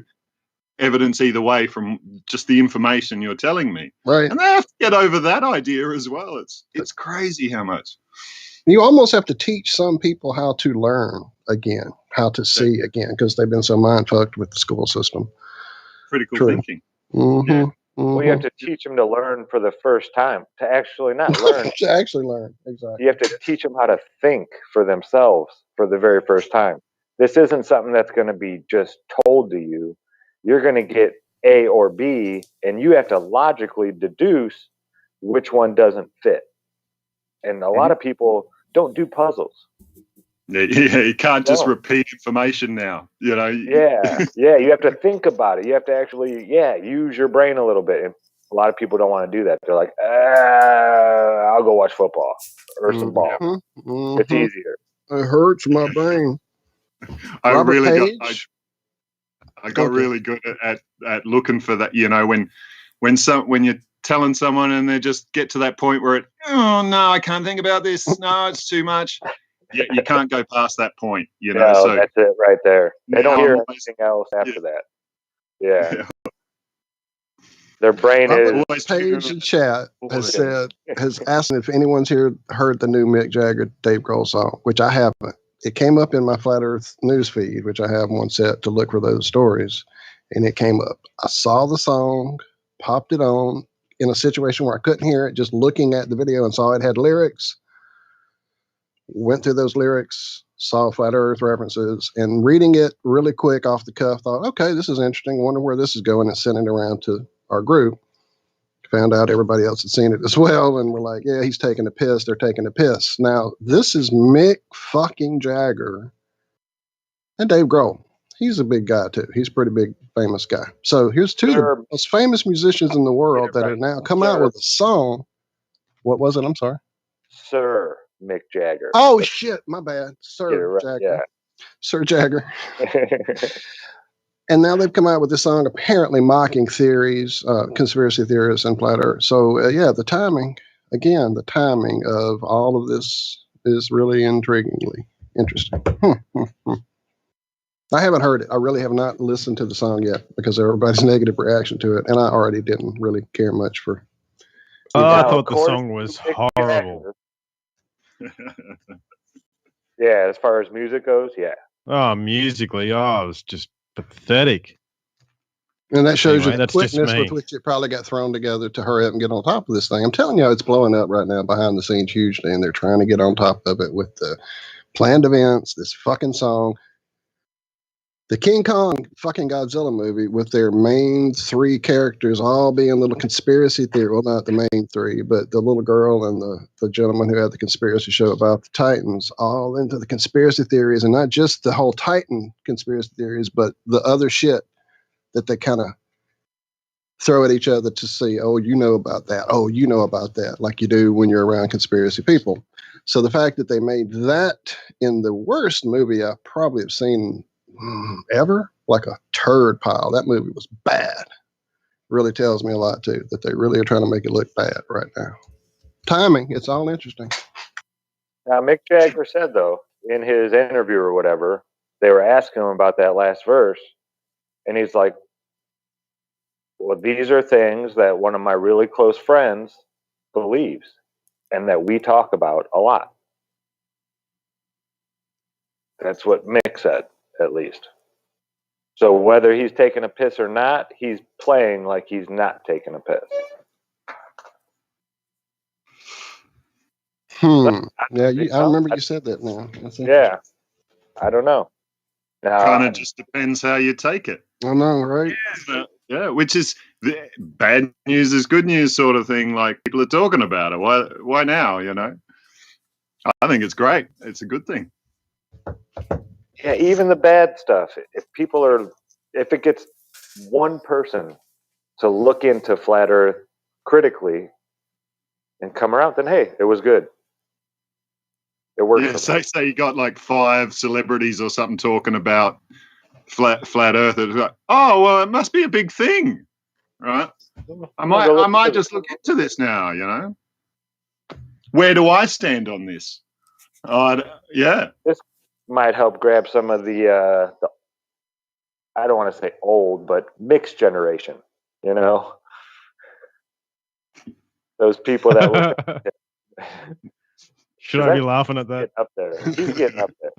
evidence either way from just the information you're telling me. Right. And they have to get over that idea as well. It's crazy how much. You almost have to teach some people how to learn again, how to see again, because they've been so mind fucked with the school system. Critical thinking. Mm-hmm. Yeah. Well, you have to teach them to learn for the first time, to actually not learn. To actually learn, exactly. You have to teach them how to think for themselves for the very first time. This isn't something that's going to be just told to you. You're going to get A or B, and you have to logically deduce which one doesn't fit. And a lot of people don't do puzzles. Yeah, you can't just repeat information now, Yeah, you have to think about it. You have to actually, use your brain a little bit. And a lot of people don't want to do that. They're like, I'll go watch football or some ball. Mm-hmm. It's easier. It hurts my brain. I got really good at looking for that. When you're telling someone and they just get to that point where oh no, I can't think about this. No, it's too much. You can't go past that point, No, so that's it right there. They don't hear anything else after that. Yeah. Their brain is. Page in chat has asked if anyone's here heard the new Mick Jagger, Dave Grohl song, which I haven't. it came up in my Flat Earth news feed, which I have one set to look for those stories, and it came up. I saw the song, popped it on in a situation where I couldn't hear it, just looking at the video and saw it had lyrics, went through those lyrics, saw Flat Earth references, and reading it really quick off the cuff, thought, okay, this is interesting. Wonder where this is going, and sent it around to our group. Found out everybody else had seen it as well, and we're like, yeah, he's taking a piss. They're taking a piss. Now, this is Mick fucking Jagger and Dave Grohl. He's a big guy, too. He's a pretty big, famous guy. So here's two of the most famous musicians in the world that are now come out with a song. What was it? I'm sorry. Sir Mick Jagger. Oh, shit. My bad. Sir right, Jagger. yeah. Sir Jagger. And now they've come out with this song apparently mocking theories, conspiracy theorists, and flat earth. So, yeah, the timing of all of this is really intriguingly interesting. I haven't heard it. I really have not listened to the song yet because of everybody's negative reaction to it. And I already didn't really care much for. I thought the song was horrible. Yeah, as far as music goes, yeah. Oh, musically, it was just pathetic. And that shows Anyway, you the that's just quickness me. with which it probably got thrown together to hurry up and get on top of this thing. I'm telling you, it's blowing up right now behind the scenes hugely, and they're trying to get on top of it with the planned events, this fucking song. The King Kong fucking Godzilla movie with their main three characters all being little conspiracy theory. Well, not the main three, but the little girl and the gentleman who had the conspiracy show about the Titans, all into the conspiracy theories, and not just the whole Titan conspiracy theories, but the other shit that they kind of throw at each other to see, oh, you know about that. Oh, you know about that, like you do when you're around conspiracy people. So the fact that they made that in the worst movie I probably have seen ever, like a turd pile. That movie was bad. Really tells me a lot too, that they really are trying to make it look bad right now. Timing, it's all interesting. Now, Mick Jagger said, though, in his interview or whatever, they were asking him about that last verse, and he's like, well, these are things that one of my really close friends believes and that we talk about a lot. That's what Mick said, at least. So whether he's taking a piss or not, he's playing like he's not taking a piss. Yeah, I remember you said that now. Yeah. I don't know. Kind of just depends how you take it. I know, right? Yeah, which is the bad news is good news sort of thing. Like people are talking about it. Why now? You know, I think it's great. It's a good thing. Yeah, even the bad stuff. If it gets one person to look into flat Earth critically and come around, then hey, it was good. It worked. Yeah, say you got like 5 celebrities or something talking about flat Earth. It's like, oh well, it must be a big thing, right? I might just look into this now. You know, where do I stand on this? Yeah, this might help grab some of the I don't want to say old, but mixed generation. You know, those people that look. Should I be laughing at that? Up there. He's getting up there.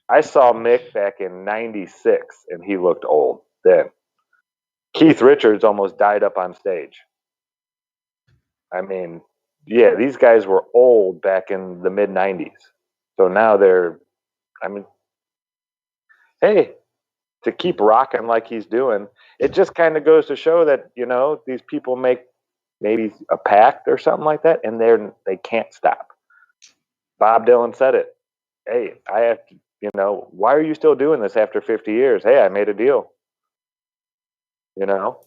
I saw Mick back in '96, and he looked old then. Keith Richards almost died up on stage. I mean, yeah, these guys were old back in the mid '90s. So now hey, to keep rocking like he's doing, it just kind of goes to show that, you know, these people make maybe a pact or something like that, and they can't stop. Bob Dylan said it. Hey, I have to, you know, why are you still doing this after 50 years? Hey, I made a deal. You know,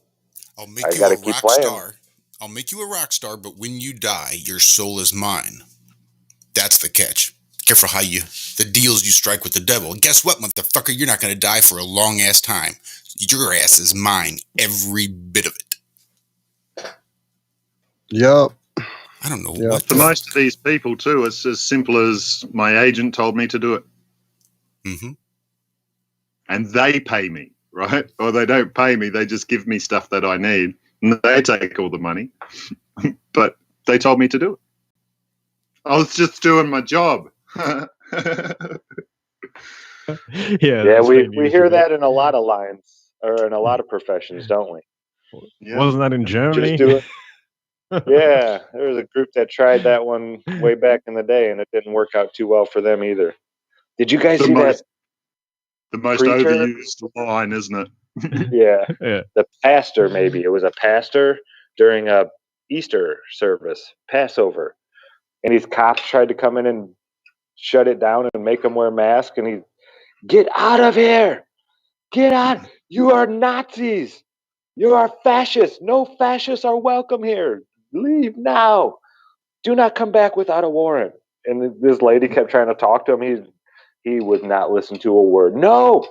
I'll make you a rock star. I'll make you a rock star, but when you die, your soul is mine. That's the catch. Careful the deals you strike with the devil. And guess what, motherfucker? You're not going to die for a long ass time. Your ass is mine, every bit of it. Yep. I don't know. Yep. For most of these people, too, it's as simple as my agent told me to do it. Mm-hmm. And they pay me, right? Or they don't pay me. They just give me stuff that I need. And they take all the money. But they told me to do it. I was just doing my job. Yeah, that's been we used hear a bit. that in a lot of lines or in a lot of professions, don't we? Yeah. Wasn't that in Germany? Just do it. Yeah, there was a group that tried that one way back in the day, and it didn't work out too well for them either. Did you guys The see most, that the most preacher? overused line, isn't it? Yeah, Yeah. the pastor, maybe. It was a pastor during a Easter service, Passover. And these cops tried to come in and shut it down and make them wear masks. And he, get out of here. Get out. You are Nazis. You are fascists. No fascists are welcome here. Leave now. Do not come back without a warrant. And this lady kept trying to talk to him. He would not listen to a word. No,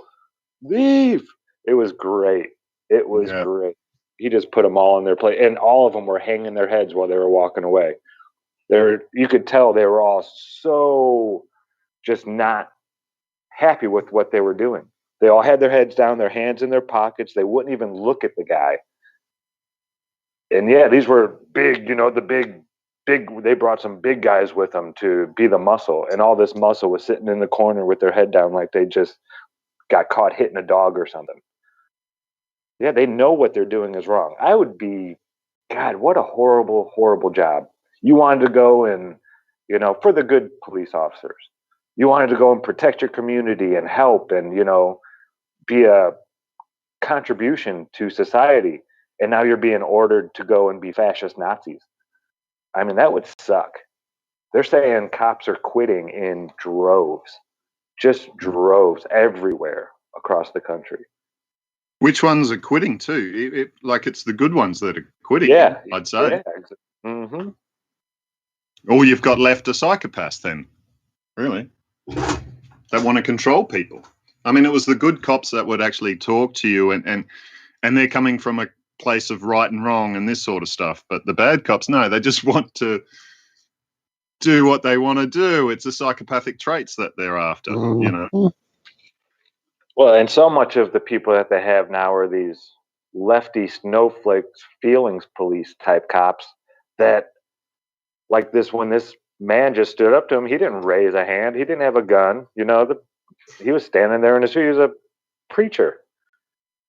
leave. It was great. It was Yeah. great. He just put them all in their place, and all of them were hanging their heads while they were walking away. You could tell they were all so just not happy with what they were doing. They all had their heads down, their hands in their pockets. They wouldn't even look at the guy. And yeah, these were big, the big, they brought some big guys with them to be the muscle. And all this muscle was sitting in the corner with their head down like they just got caught hitting a dog or something. Yeah, they know what they're doing is wrong. I would be, God, what a horrible, horrible job. You wanted to go and, for the good police officers, you wanted to go and protect your community and help and, be a contribution to society. And now you're being ordered to go and be fascist Nazis. I mean, that would suck. They're saying cops are quitting in droves, just droves everywhere across the country. Which ones are quitting too? Like it's the good ones that are quitting, Yeah, I'd say. Yeah. Mm-hmm. All you've got left are psychopaths then, really, that want to control people. I mean, it was the good cops that would actually talk to you and they're coming from a place of right and wrong and this sort of stuff. But the bad cops, no, they just want to do what they want to do. It's the psychopathic traits that they're after, Well, and so much of the people that they have now are these lefty snowflakes, feelings police type cops that, like when this man just stood up to him, he didn't raise a hand, he didn't have a gun, he was standing there in the street. He was a preacher,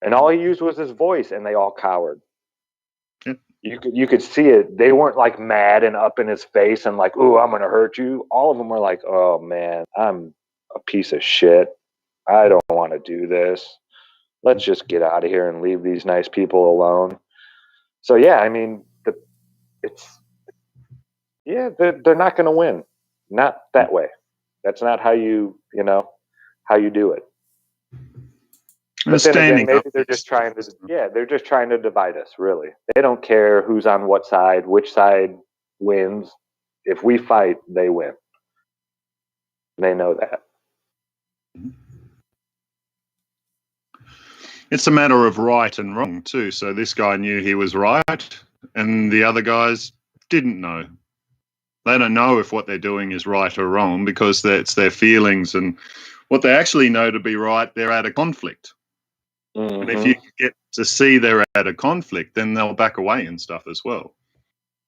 and all he used was his voice, and they all cowered. Yep. You could see it. They weren't like mad and up in his face and like, "Ooh, I'm gonna hurt you." All of them were like, "Oh man, I'm a piece of shit. I don't want to do this. Let's just get out of here and leave these nice people alone." So yeah, I mean, they're not going to win. Not that way. That's not how you do it. But then again, maybe they're just trying to divide us, really. They don't care who's on what side, which side wins. If we fight, they win. They know that. It's a matter of right and wrong too. So this guy knew he was right and the other guys didn't know. They don't know if what they're doing is right or wrong because it's their feelings, and what they actually know to be right, they're at a conflict. Mm-hmm. And if you get to see they're at a conflict, then they'll back away and stuff as well.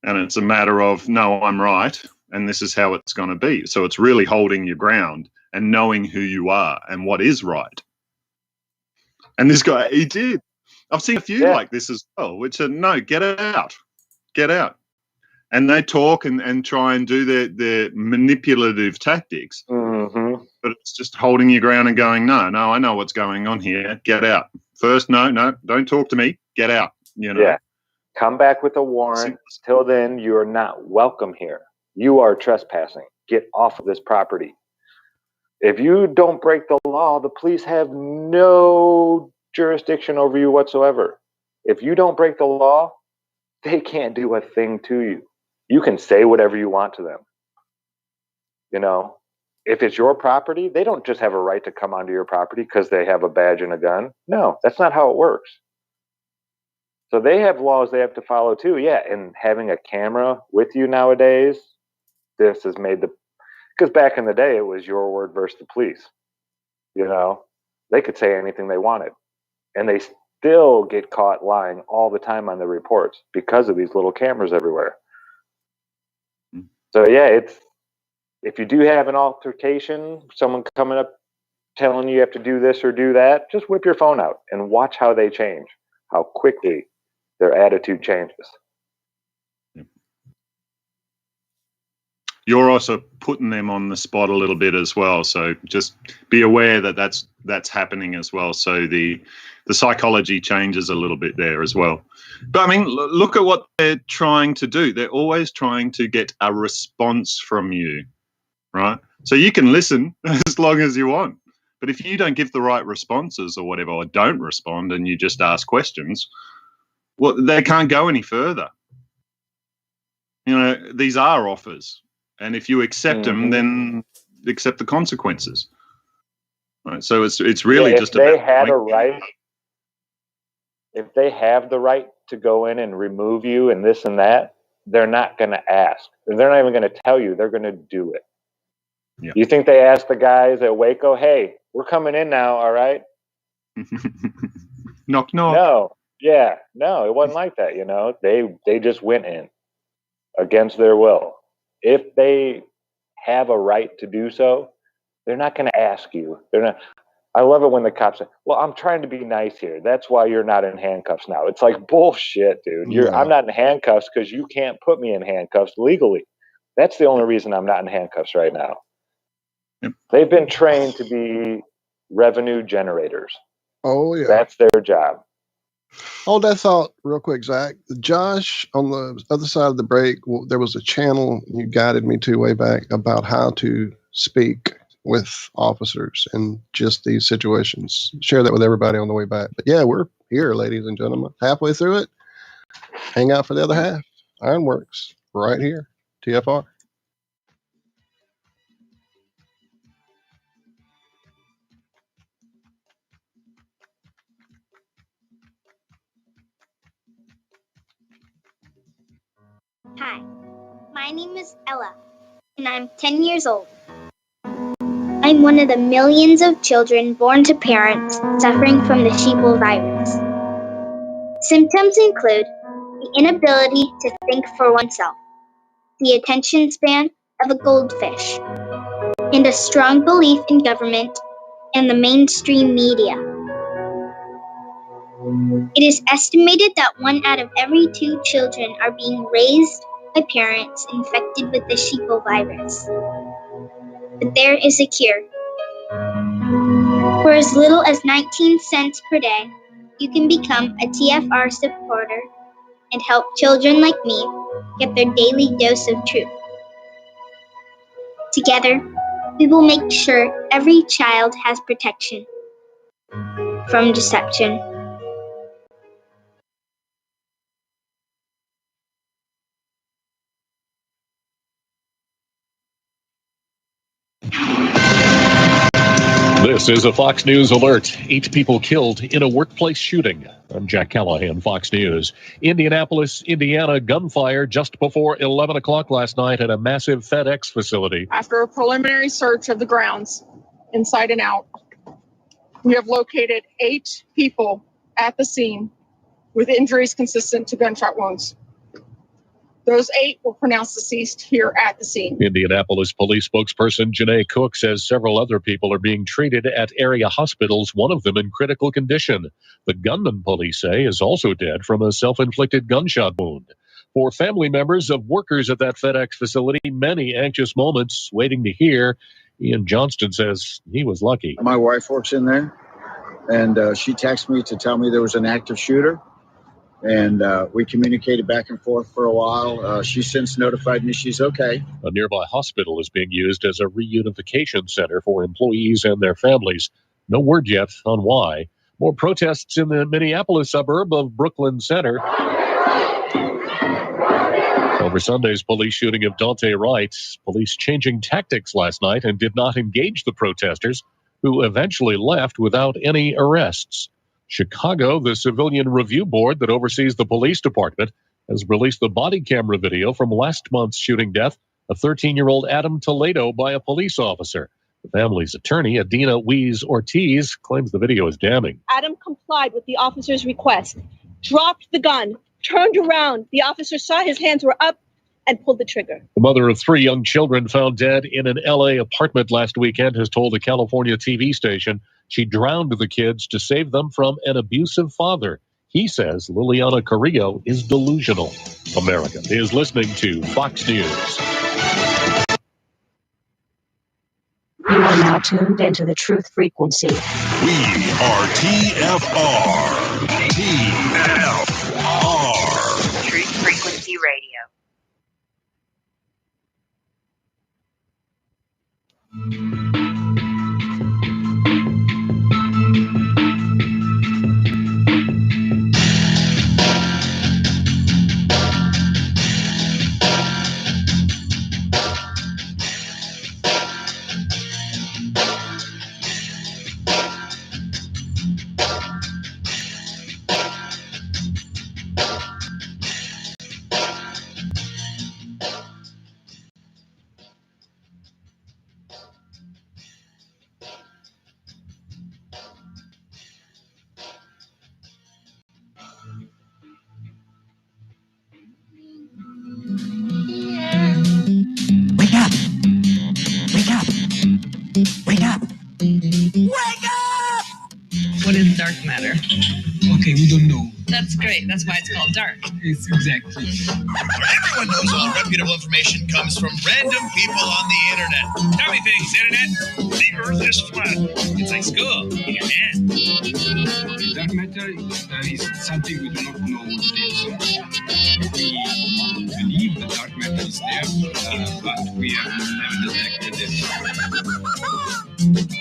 And it's a matter of, no, I'm right, and this is how it's going to be. So it's really holding your ground and knowing who you are and what is right. And this guy, he did. I've seen a few like this as well, which are, no, get out. Get out. And they talk and try and do their manipulative tactics. Mm-hmm. But it's just holding your ground and going, no, I know what's going on here. Get out. First, no, don't talk to me. Get out. Yeah. Come back with a warrant. Till then, you are not welcome here. You are trespassing. Get off of this property. If you don't break the law, the police have no jurisdiction over you whatsoever. If you don't break the law, they can't do a thing to you. You can say whatever you want to them. If it's your property, they don't just have a right to come onto your property because they have a badge and a gun. No, that's not how it works. So they have laws they have to follow too. Yeah, and having a camera with you nowadays, this has made because back in the day, it was your word versus the police. They could say anything they wanted. And they still get caught lying all the time on the reports because of these little cameras everywhere. So yeah, if you do have an altercation, someone coming up telling you have to do this or do that, just whip your phone out and watch how they change, how quickly their attitude changes. You're also putting them on the spot a little bit as well. So just be aware that that's happening as well. So the psychology changes a little bit there as well. But I mean, look at what they're trying to do. They're always trying to get a response from you, right? So you can listen as long as you want. But if you don't give the right responses or whatever, or don't respond and you just ask questions, well, they can't go any further. You know, these are offers. And if you accept them, then accept the consequences. Right. So it's really just about. If they have the right to go in and remove you and this and that, they're not going to ask. They're not even going to tell you. They're going to do it. Yeah. You think they asked the guys at Waco, "Hey, we're coming in now, all right?" Knock knock. No. Yeah. No, it wasn't like that. You know, they just went in against their will. If they have a right to do so, they're not going to ask you. They're not. I love it when the cops say, "Well, I'm trying to be nice here. That's why you're not in handcuffs now." It's like bullshit, dude. I'm not in handcuffs because you can't put me in handcuffs legally. That's the only reason I'm not in handcuffs right now. Yep. They've been trained to be revenue generators. Oh, yeah. That's their job. Hold that thought real quick, Zach. Josh, on the other side of the break, there was a channel you guided me to way back about how to speak with officers in just these situations. Share that with everybody on the way back. But yeah, we're here, ladies and gentlemen. Halfway through it. Hang out for the other half. Ironworx, right here. TFR. Hi, my name is Ella, and I'm 10 years old. I'm one of the millions of children born to parents suffering from the sheeple virus. Symptoms include the inability to think for oneself, the attention span of a goldfish, and a strong belief in government and the mainstream media. It is estimated that 1 out of every 2 children are being raised by parents infected with the sheeple virus. But there is a cure. For as little as 19 cents per day, you can become a TFR supporter and help children like me get their daily dose of truth. Together, we will make sure every child has protection from deception. This is a Fox News alert. 8 people killed in a workplace shooting. I'm Jack Callahan, Fox News. Indianapolis, Indiana, gunfire just before 11 o'clock last night at a massive FedEx facility. After a preliminary search of the grounds, inside and out, we have located 8 people at the scene with injuries consistent to gunshot wounds. Those 8 were pronounced deceased here at the scene. Indianapolis police spokesperson Janae Cook says several other people are being treated at area hospitals, one of them in critical condition. The gunman, police say, is also dead from a self-inflicted gunshot wound. For family members of workers at that FedEx facility, many anxious moments waiting to hear. Ian Johnston says he was lucky. My wife works in there, and she texted me to tell me there was an active shooter. And we communicated back and forth for a while. She since notified me she's okay. A nearby hospital is being used as a reunification center for employees and their families. No word yet on why. More protests in the Minneapolis suburb of Brooklyn Center over Sunday's police shooting of Daunte Wright. Police changing tactics last night and did not engage the protesters, who eventually left without any arrests. Chicago, the civilian review board that oversees the police department, has released the body camera video from last month's shooting death of 13-year-old Adam Toledo by a police officer. The family's attorney, Adina Weiss-Ortiz, claims the video is damning. Adam complied with the officer's request, dropped the gun, turned around. The officer saw his hands were up and pulled the trigger. The mother of 3 young children found dead in an LA apartment last weekend has told a California TV station she drowned the kids to save them from an abusive father. He says Liliana Carrillo is delusional. America is listening to Fox News. You are now tuned into the truth frequency. We are TFR. TFR. Truth Frequency Radio. Wake up! Wake up! Wake up! Wake up! What is dark matter? Okay, we don't know. That's great. That's why it's called dark. It's exactly. Everyone knows all reputable information comes from random people on the internet. Tell me things, internet. The earth is flat. It's like school in your hand. Dark matter is something we do not know what it is. We believe the dark matter is there, but we have never detected it.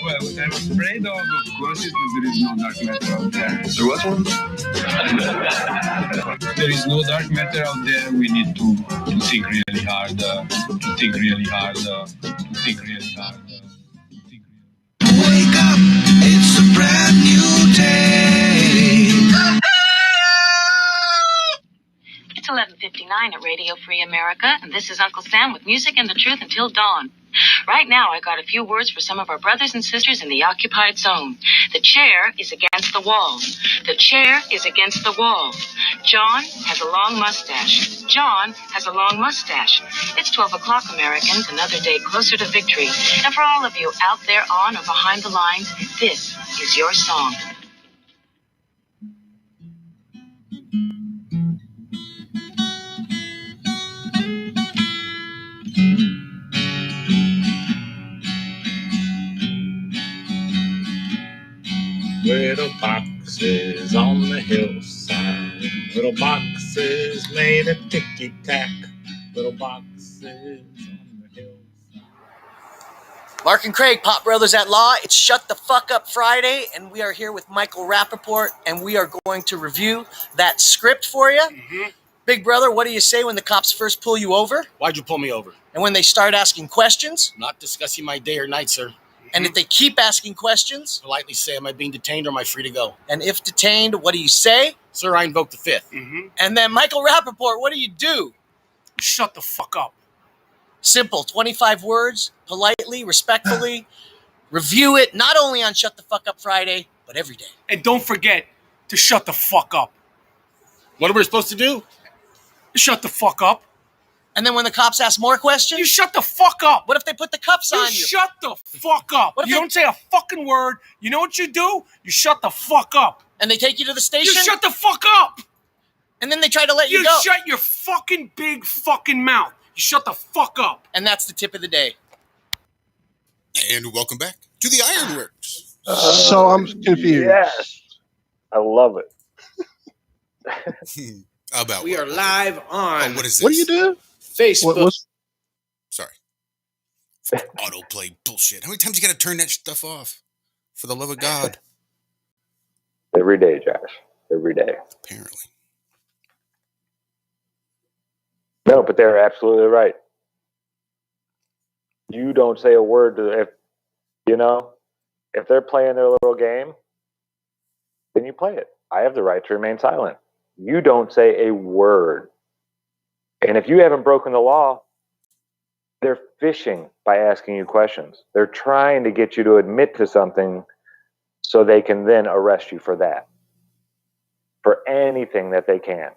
Well, what I'm afraid of course, is that there is no dark matter out there. There was one? There is no dark matter out there. We need to think really hard, to think really hard, to think really hard. Wake up! It's a brand new day. It's 11:59 at Radio Free America, and this is Uncle Sam with music and the truth until dawn. Right now, I got a few words for some of our brothers and sisters in the occupied zone. The chair is against the wall. The chair is against the wall. John has a long mustache. John has a long mustache. It's 12 o'clock, Americans, another day closer to victory. And for all of you out there on or behind the lines, this is your song. Little boxes on the hillside. Little boxes made of ticky-tack. Little boxes on the hillside. Mark and Craig, Pop Brothers at Law. It's Shut the Fuck Up Friday, and we are here with Michael Rappaport, and we are going to review that script for you. Mm-hmm. Big brother, what do you say when the cops first pull you over? Why'd you pull me over? And when they start asking questions? Not discussing my day or night, sir. And if they keep asking questions? Politely say, am I being detained or am I free to go? And if detained, what do you say? Sir, I invoke the fifth. Mm-hmm. And then Michael Rappaport, what do you do? Shut the fuck up. Simple, 25 words, politely, respectfully. Review it, not only on Shut the Fuck Up Friday, but every day. And don't forget to shut the fuck up. What are we supposed to do? Shut the fuck up. And then when the cops ask more questions? You shut the fuck up. What if they put the cuffs on you? Shut the fuck up. You don't say a fucking word. You know what you do? You shut the fuck up. And they take you to the station? You shut the fuck up. And then they try to let you go. You shut your fucking big fucking mouth. You shut the fuck up. And that's the tip of the day. And welcome back to the Ironworx. So I'm confused. Yes. I love it. About we are live on. what is this? What do you do? Facebook. Sorry. Autoplay bullshit. How many times you got to turn that stuff off? For the love of God. Every day, Josh. Every day. Apparently. No, but they're absolutely right. You don't say a word to if they're playing their little game, then you play it. I have the right to remain silent. You don't say a word. And if you haven't broken the law, they're fishing by asking you questions. They're trying to get you to admit to something so they can then arrest you for that. For anything that they can.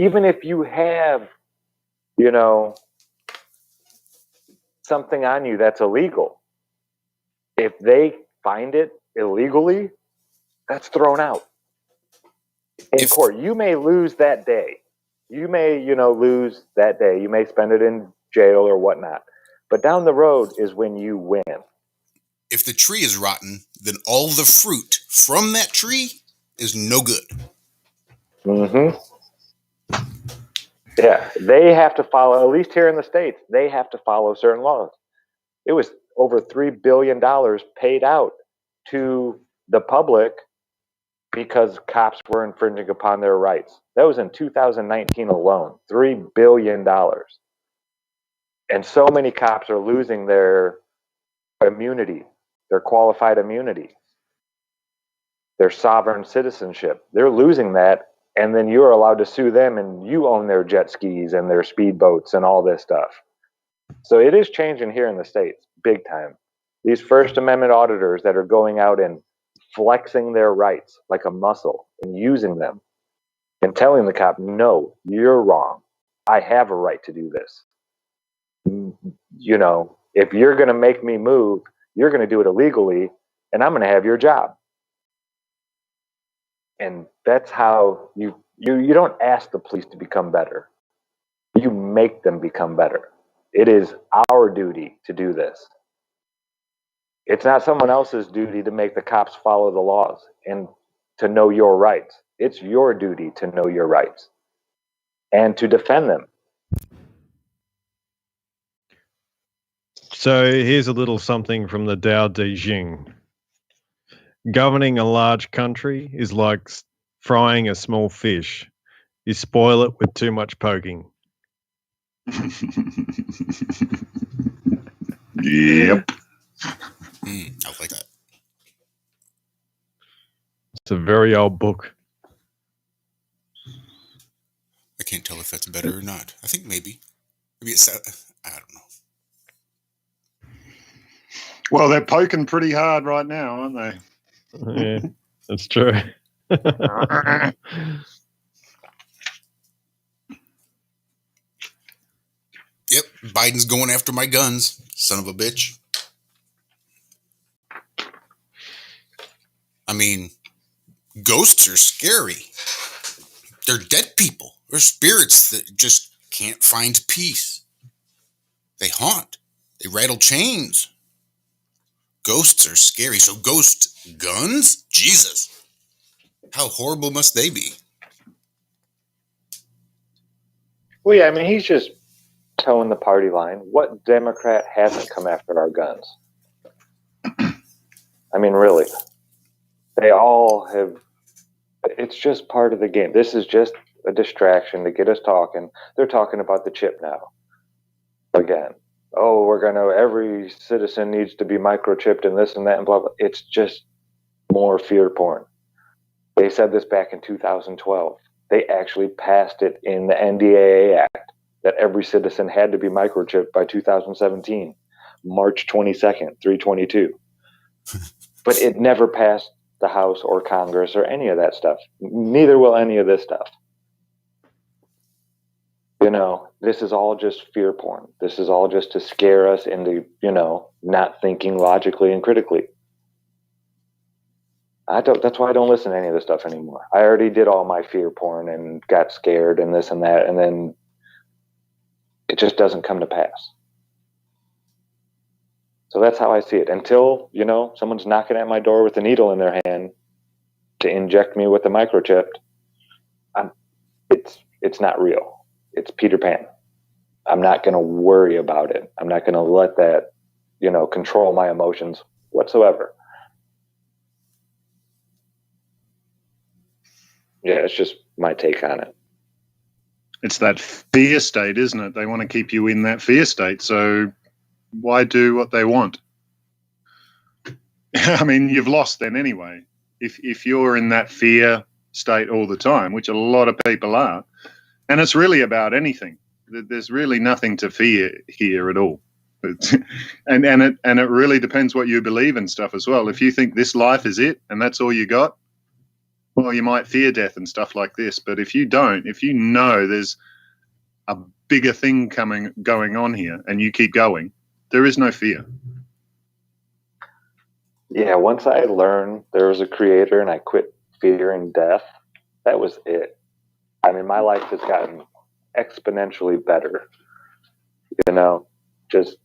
Even if you have you know, something on you that's illegal. If they find it illegally, that's thrown out in court. You may lose that day. You may, lose that day. You may spend it in jail or whatnot. But down the road is when you win. If the tree is rotten, then all the fruit from that tree is no good. Mm-hmm. Yeah, they have to follow, at least here in the States, they have to follow certain laws. It was over $3 billion paid out to the public because cops were infringing upon their rights. That was in 2019 alone, $3 billion. And so many cops are losing their immunity, their qualified immunity, their sovereign citizenship. They're losing that, and then you're allowed to sue them, and you own their jet skis and their speedboats and all this stuff. So it is changing here in the States, big time. These First Amendment auditors that are going out and flexing their rights like a muscle and using them and telling the cop, no, you're wrong. I have a right to do this. If you're going to make me move, you're going to do it illegally, and I'm going to have your job. And that's how you don't ask the police to become better. You make them become better. It is our duty to do this. It's not someone else's duty to make the cops follow the laws and to know your rights. It's your duty to know your rights and to defend them. So here's a little something from the Tao Te Ching. Governing a large country is like frying a small fish. You spoil it with too much poking. Yep. I like that. It's a very old book. I can't tell if that's better or not. I think maybe it's, I don't know. Well, they're poking pretty hard right now, aren't they? Yeah, that's true. Yep, Biden's going after my guns, son of a bitch. I mean, ghosts are scary. They're dead people. They're spirits that just can't find peace. They haunt. They rattle chains. Ghosts are scary. So ghost guns? Jesus. How horrible must they be? Well, yeah, I mean, he's just towing the party line. What Democrat hasn't come after our guns? I mean, really. They all have. It's just part of the game. This is just a distraction to get us talking. They're talking about the chip now. Again. Oh, every citizen needs to be microchipped and this and that and blah, blah. It's just more fear porn. They said this back in 2012. They actually passed it in the NDAA Act that every citizen had to be microchipped by 2017, March 22nd, 322. But it never passed the House or Congress or any of that stuff. Neither will any of this stuff. This is all just fear porn. This is all just to scare us into, not thinking logically and critically. That's why I don't listen to any of this stuff anymore. I already did all my fear porn and got scared and this and that, and then it just doesn't come to pass. So that's how I see it. Until, someone's knocking at my door with a needle in their hand to inject me with a microchip, it's not real. It's Peter Pan. I'm not going to worry about it. I'm not going to let that, control my emotions whatsoever. Yeah, it's just my take on it. It's that fear state, isn't it? They want to keep you in that fear state. So why do what they want? I mean, you've lost then anyway. If you're in that fear state all the time, which a lot of people are, and it's really about anything. There's really nothing to fear here at all. and it really depends what you believe in stuff as well. If you think this life is it and that's all you got, well, you might fear death and stuff like this. But if you don't, if you know there's a bigger thing going on here, and you keep going, there is no fear. Yeah, once I learned there was a creator and I quit fearing death, that was it. I mean, my life has gotten exponentially better. You know, just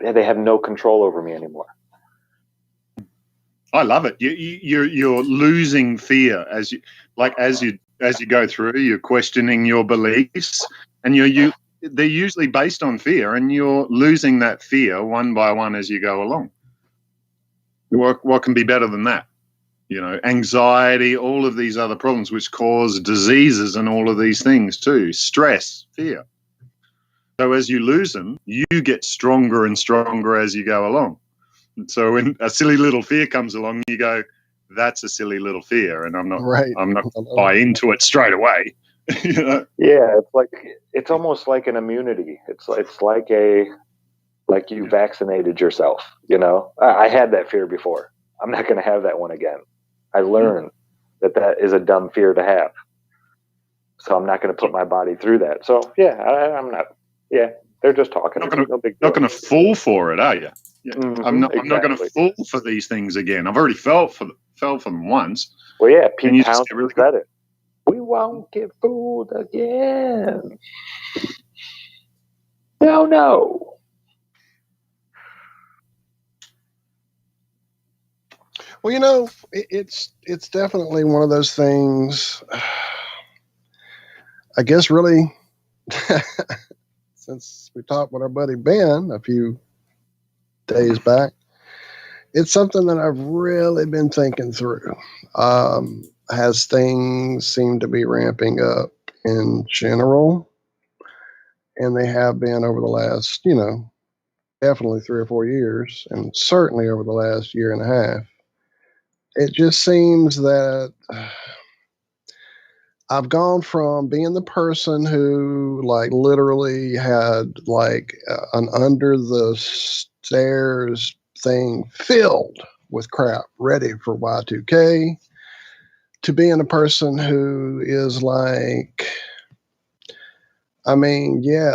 they have no control over me anymore. I love it. You're losing fear as you go through. You're questioning your beliefs, and they're usually based on fear, and you're losing that fear one by one as you go along. What can be better than that? You know, anxiety, all of these other problems which cause diseases and all of these things too. Stress, fear. So as you lose them, you get stronger and stronger as you go along. And so when a silly little fear comes along, you go, that's a silly little fear, and I'm not going to buy into it straight away. You know? Yeah, it's almost like an immunity. It's like you vaccinated yourself. You know, I had that fear before. I'm not going to have that one again. I learned that is a dumb fear to have. So I'm not going to put my body through that. So yeah, I'm not. Yeah, they're just talking. Not going to fall for it, are you? Yeah. Mm-hmm, I'm not going to fall for these things again. I've already fell for them once. Well, yeah, Pete Townsend really said it. We won't get fooled again. No. Well, you know, it's definitely one of those things. I guess really, since we talked with our buddy Ben a few days back, it's something that I've really been thinking through. As things seem to be ramping up in general, and they have been over the last, definitely 3 or 4 years, and certainly over the last year and a half. It just seems that I've gone from being the person who literally had an under the stairs thing filled with crap ready for Y2K to being a person who is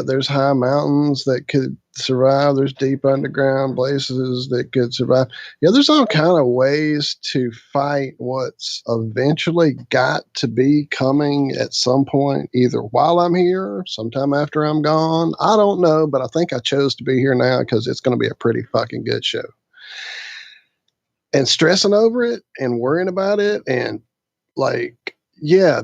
there's high mountains that could survive. There's deep underground places that could survive. Yeah, there's all kind of ways to fight what's eventually got to be coming at some point, either while I'm here, sometime after I'm gone. I don't know, but I think I chose to be here now because it's going to be a pretty fucking good show. And stressing over it and worrying about it and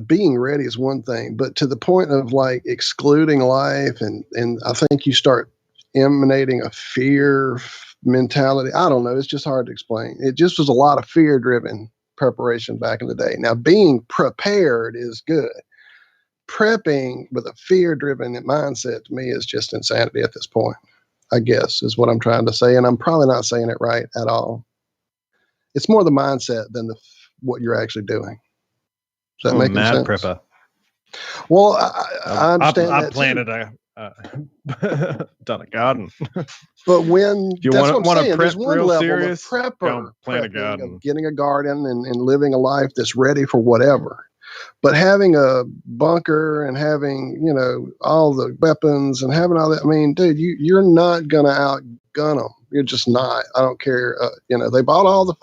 being ready is one thing, but to the point of excluding life and I think you start emanating a fear mentality. I don't know. It's just hard to explain. It just was a lot of fear driven preparation back in the day. Now being prepared is good. Prepping with a fear driven mindset to me is just insanity at this point, I guess is what I'm trying to say. And I'm probably not saying it right at all. It's more the mindset than what you're actually doing. Does that make sense? Prepper. Well, I understand I that planted too. done a garden. But when you that's want what I'm to saying, prep there's one real level serious, of go plant a garden. of getting a garden and living a life that's ready for whatever. But having a bunker and having, all the weapons and having all that, I mean, dude, you're not going to outgun them. You're just not. I don't care. They bought all the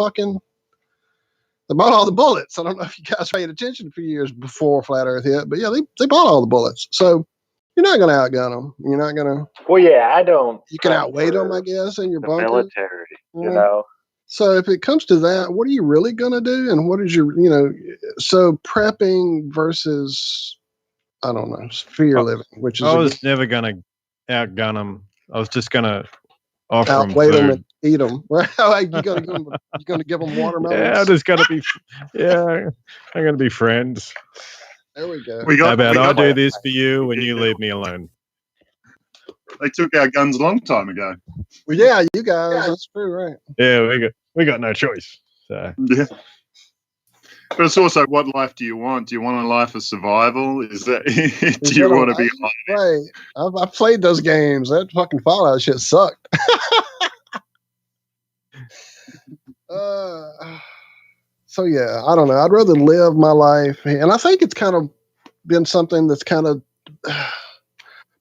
bullets. I don't know if you guys paid attention a few years before Flat Earth hit, but yeah, they bought all the bullets. So you're not going to outgun them. You're not going to. Well, yeah, I don't. You can outweigh them, I guess, in your bunker. Military, you know. So if it comes to that, what are you really going to do? And what is your, so prepping versus, I don't know, fear living, which is. I was never going to outgun them. I was just going to offer them outweigh them food. and eat them. Right? You're going to give them watermelons. Yeah, I'm just going to be. Yeah, I'm going to be friends. There we go. How about I do this for you and you leave me alone? They took our guns a long time ago. Well, yeah, you guys. That's true, right? Yeah, we got no choice. So. Yeah. But it's also, what life do you want? Do you want a life of survival? Is that? Do you want to be alive? Right. I've played those games. That fucking Fallout shit sucked. So yeah, I don't know. I'd rather live my life, and I think it's kind of been something that's kind of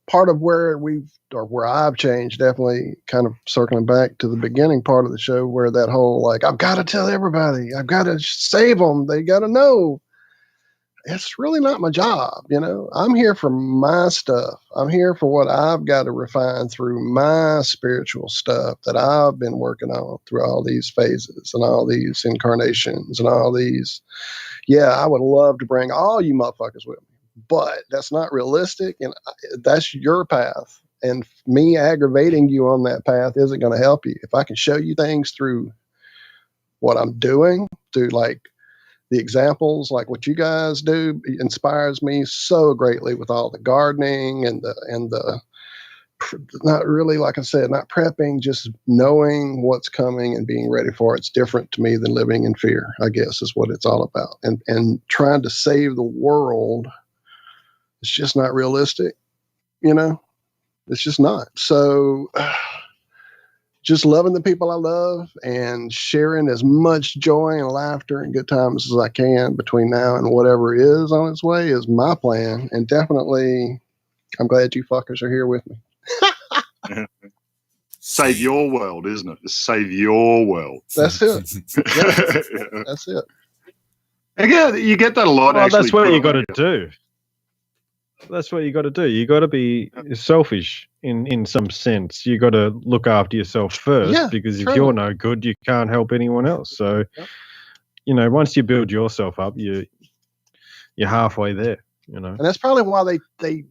part of where I've changed, definitely kind of circling back to the beginning part of the show where that whole, like, I've got to tell everybody, I've got to save them, they got to know. It's really not my job, you know. I'm here for my stuff. I'm here for what I've got to refine through my spiritual stuff that I've been working on through all these phases and all these incarnations and all these. Yeah, I would love to bring all you motherfuckers with me, but that's not realistic, and that's your path. And me aggravating you on that path isn't going to help you. If I can show you things through what I'm doing, through like the examples, like what you guys do, inspires me so greatly with all the gardening and the not really, like I said, not prepping, just knowing what's coming and being ready for it. It's different to me than living in fear, I guess, is what it's all about. And trying to save the world, it's just not realistic, you know? It's just not. So just loving the people I love and sharing as much joy and laughter and good times as I can between now and whatever is on its way is my plan. And definitely, I'm glad you fuckers are here with me. Save your world, isn't it? Save your world. That's it. Yeah, that's it. Yeah, you get that a lot. Well, actually, that's what you got to do. That's what you got to do. You got to be selfish in some sense. You got to look after yourself first, because if you're no good, you can't help anyone else. So, you know, once you build yourself up, you're halfway there. You know, and that's probably why they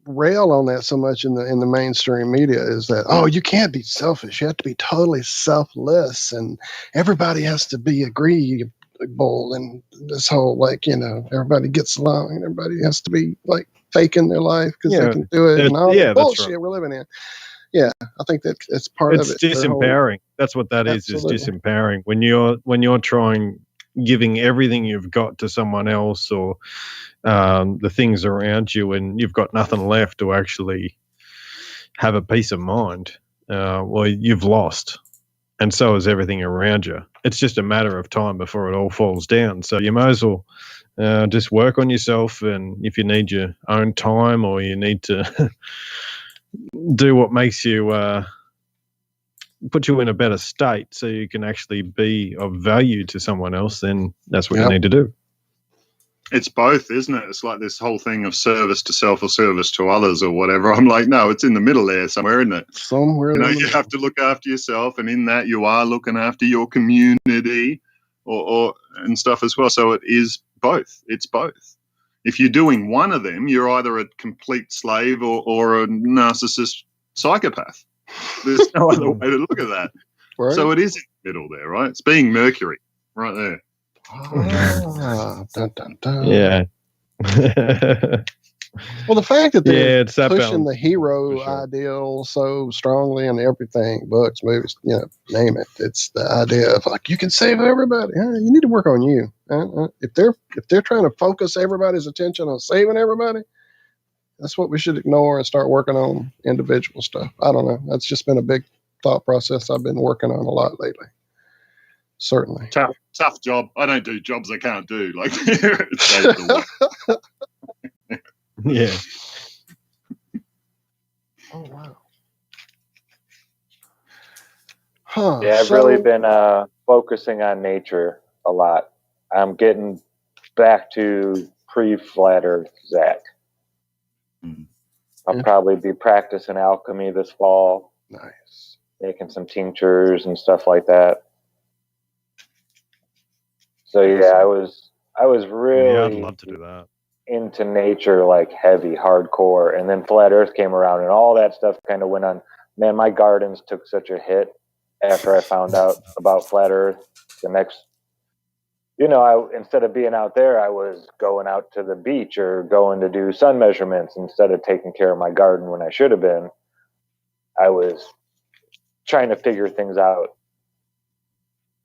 rail on that so much in the mainstream media, is that, oh, you can't be selfish. You have to be totally selfless, and everybody has to be agreeable, and this whole, like, you know, everybody gets along and everybody has to be like faking their life because they can do it, and all that bullshit we're living in. Yeah, I think that it's part of it. It's disempowering. That's what that is disempowering. When you're giving everything you've got to someone else, or the things around you, and you've got nothing left to actually have a peace of mind, well, you've lost. And so is everything around you. It's just a matter of time before it all falls down. So you might as well just work on yourself, and if you need your own time, or you need to do what makes you put you in a better state so you can actually be of value to someone else, then that's what you need to do. It's both, isn't it? It's like this whole thing of service to self or service to others or whatever. I'm like, no, it's in the middle there somewhere, isn't it? Somewhere. You know, you have to look after yourself, and in that you are looking after your community or and stuff as well. So it is both. It's both. If you're doing one of them, you're either a complete slave or a narcissist psychopath. There's no other way to look at that. Right. So it is in the middle there, right? It's being Mercury right there. Dun, dun, dun. Yeah. Well, the fact that they're pushing balance, the hero ideal so strongly in everything, books, movies, you know, name it. It's the idea of, like, you can save everybody. You need to work on you. If they're trying to focus everybody's attention on saving everybody, that's what we should ignore and start working on individual stuff. I don't know. That's just been a big thought process I've been working on a lot lately. Certainly. Tough job. I don't do jobs I can't do. Like, yeah. Oh, wow. Huh. Yeah, I've really been focusing on nature a lot. I'm getting back to pre-flat Earth Zach. I'll probably be practicing alchemy this fall. Nice. Making some tinctures and stuff like that. So yeah, I was really I'd love to do that. into nature, like heavy, hardcore, and then flat Earth came around, and all that stuff kind of went on. Man, my gardens took such a hit after I found out about flat Earth. The next, you know, instead of being out there, I was going out to the beach or going to do sun measurements instead of taking care of my garden when I should have been. I was trying to figure things out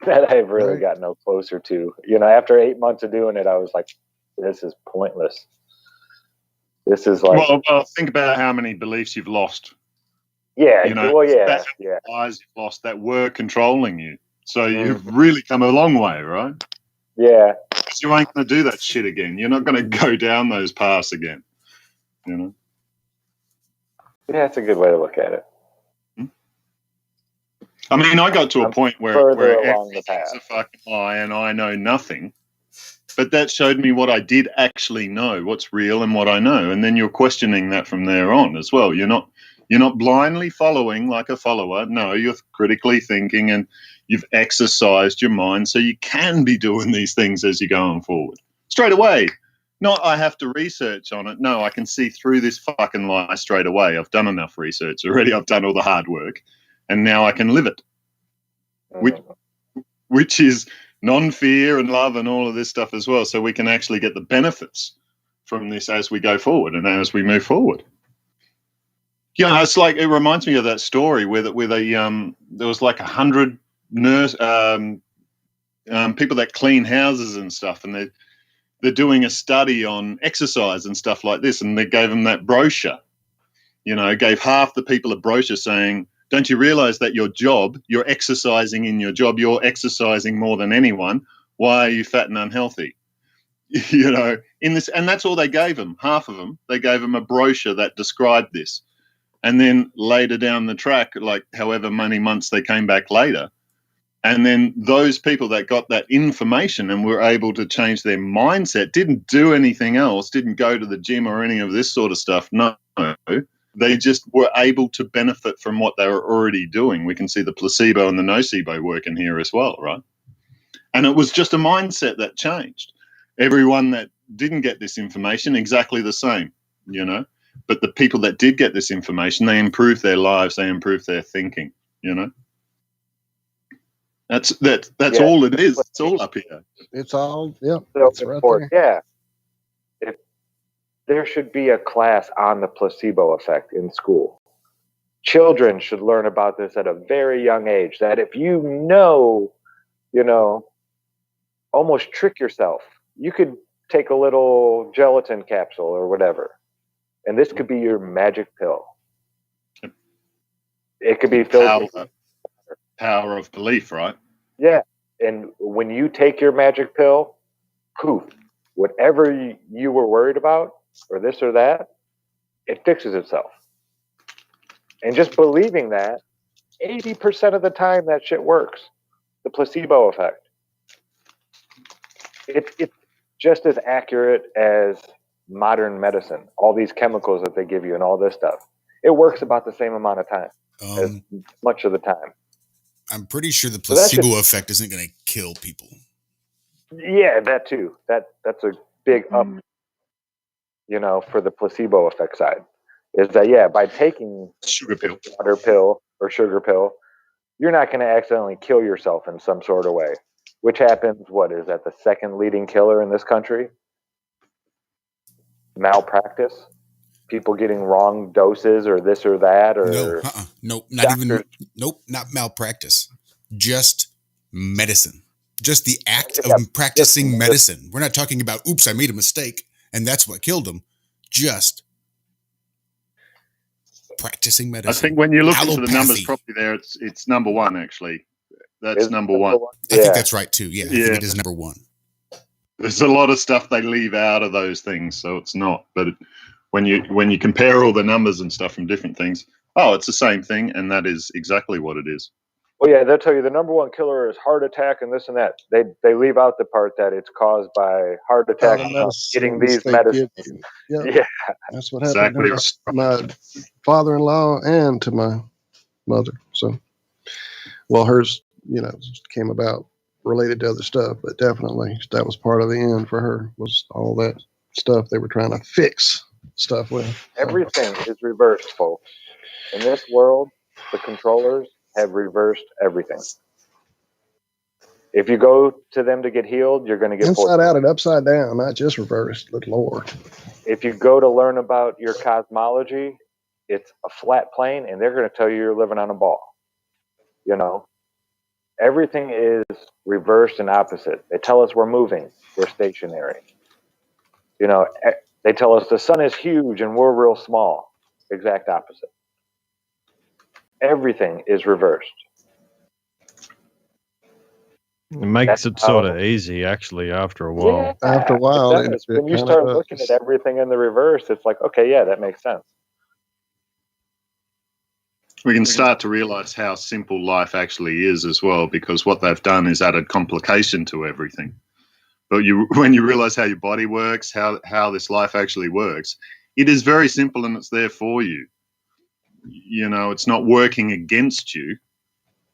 that I've really got no closer to. You know, after 8 months of doing it, I was like, this is pointless. This is like... Well, think about how many beliefs you've lost. Yeah, you know, lies you've lost that were controlling you. So you've really come a long way, right? Yeah. Because you ain't going to do that shit again. You're not going to go down those paths again, you know? Yeah, it's a good way to look at it. I mean, I got to a point where Further along the everything's path. a fucking lie and I know nothing. But that showed me what I did actually know, what's real and what I know. And then you're questioning that from there on as well. You're not blindly following like a follower. No, you're critically thinking and you've exercised your mind so you can be doing these things as you're going forward. Straight away. Not I have to research on it. No, I can see through this fucking lie straight away. I've done enough research already. I've done all the hard work. And now I can live it. Which is non-fear and love and all of this stuff as well. So we can actually get the benefits from this as we go forward and as we move forward. Yeah, it's like, it reminds me of that story where there was like 100 nurse people that clean houses and stuff, and they're doing a study on exercise and stuff like this, and they gave them that brochure. Gave half the people a brochure saying, don't you realize that your job, you're exercising in your job, you're exercising more than anyone. Why are you fat and unhealthy? In this, and that's all they gave them, half of them. They gave them a brochure that described this. And then later down the track, like however many months they came back later, and then those people that got that information and were able to change their mindset, didn't do anything else, didn't go to the gym or any of this sort of stuff. No. They just were able to benefit from what they were already doing. We can see the placebo and the nocebo working here as well, right? And it was just a mindset that changed. Everyone that didn't get this information, exactly the same, But the people that did get this information, they improved their lives, they improved their thinking, That's all it is. It's all up here. It's all, yeah. It's right there. Yeah. There should be a class on the placebo effect in school. Children should learn about this at a very young age, that if almost trick yourself. You could take a little gelatin capsule or whatever, and this could be your magic pill. It could be filled with power of belief, right? Yeah. And when you take your magic pill, poof, whatever you were worried about, or this or that, it fixes itself. And just believing that, 80% of the time that shit works. The placebo effect. It's just as accurate as modern medicine. All these chemicals that they give you and all this stuff. It works about the same amount of time, as much of the time. I'm pretty sure the placebo effect isn't going to kill people. Yeah, that too. That's a big up, for the placebo effect side. Is that, by taking sugar pill, water pill, or sugar pill, you're not going to accidentally kill yourself in some sort of way, which happens, is that the second leading killer in this country? Malpractice. People getting wrong doses or this or that, or nope, not malpractice. Just medicine. Just the act of practicing medicine. We're not talking about, oops, I made a mistake, and that's what killed him. Just practicing medicine. I think when you look into the numbers properly there, it's number one, actually. That's number one. I think that's right, too. Yeah, I think it is number one. There's a lot of stuff they leave out of those things, so it's not. But when you compare all the numbers and stuff from different things, it's the same thing, and that is exactly what it is. Well, yeah, they'll tell you the number one killer is heart attack and this and that. They leave out the part that it's caused by heart attack getting these medicines. Yeah, that's what happened to my father-in-law and to my mother. So, hers, came about related to other stuff, but definitely that was part of the end for her, was all that stuff they were trying to fix stuff with. Everything is reversed, folks. In this world, the controllers have reversed everything. If you go to them to get healed, you're going to get inside out and upside down, not just reversed, but Lord. If you go to learn about your cosmology, it's a flat plane, and they're going to tell you you're living on a ball. Everything is reversed and opposite. They tell us we're moving, we're stationary. They tell us the sun is huge and we're real small. Exact opposite. Everything is reversed. It makes it sort of easy, actually, after a while. Yeah, after a while, when you start looking at everything in the reverse, it's like, okay, yeah, that makes sense. We can start to realize how simple life actually is as well, because what they've done is added complication to everything. But when you realize how your body works, how this life actually works, it is very simple and it's there for you. You know, it's not working against you.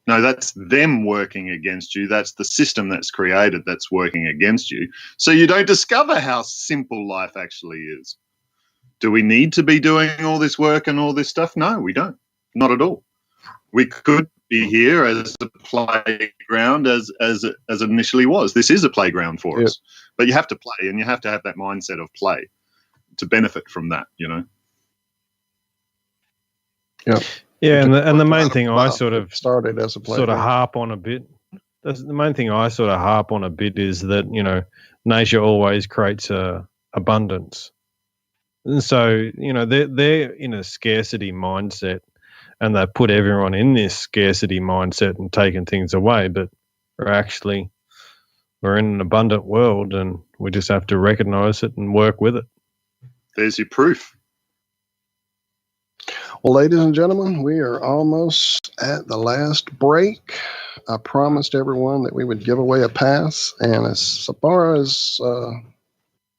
No, that's them working against you. That's the system that's created that's working against you. So you don't discover how simple life actually is. Do we need to be doing all this work and all this stuff? No, we don't. Not at all. We could be here as a playground as it initially was. This is a playground for us. But you have to play, and you have to have that mindset of play to benefit from that, you know? Yeah. Yeah, and the main thing I sort of started as a playground. harp on a bit. The main thing I sort of harp on a bit is that, you know, nature always creates abundance. And so, you know, they're in a scarcity mindset, and they put everyone in this scarcity mindset and taking things away, but we're in an abundant world, and we just have to recognize it and work with it. There's your proof. Well, ladies and gentlemen, we are almost at the last break. I promised everyone that we would give away a pass, and as far as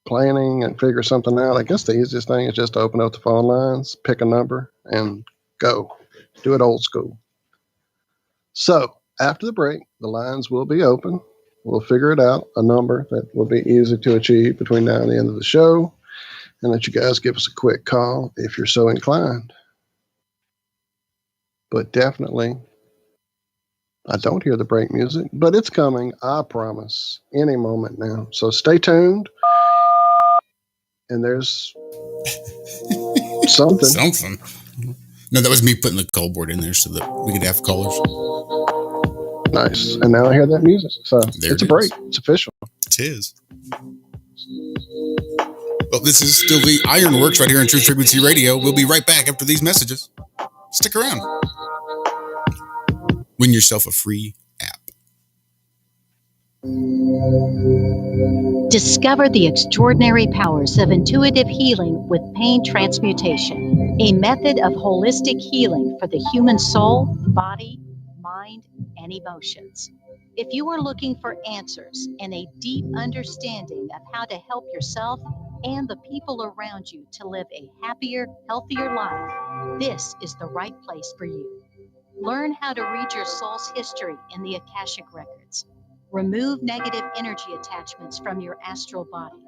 planning and figure something out, I guess the easiest thing is just to open up the phone lines, pick a number, and go. Do it old school. So after the break, the lines will be open. We'll figure it out, a number that will be easy to achieve between now and the end of the show, and let you guys give us a quick call if you're so inclined. But definitely, I don't hear the break music, but it's coming, I promise, any moment now. So stay tuned. And there's something. Something. No, that was me putting the call board in there so that we could have callers. Nice. And now I hear that music. So it's a break. It's official. It is. Well, this is still the Ironworx right here on Truth Frequency Radio. We'll be right back after these messages. Stick around. Win yourself a free app. Discover the extraordinary powers of intuitive healing with pain transmutation, a method of holistic healing for the human soul, body, mind, and emotions. If you are looking for answers and a deep understanding of how to help yourself and the people around you to live a happier, healthier life, this is the right place for you. Learn how to read your soul's history in the Akashic Records. Remove negative energy attachments from your astral body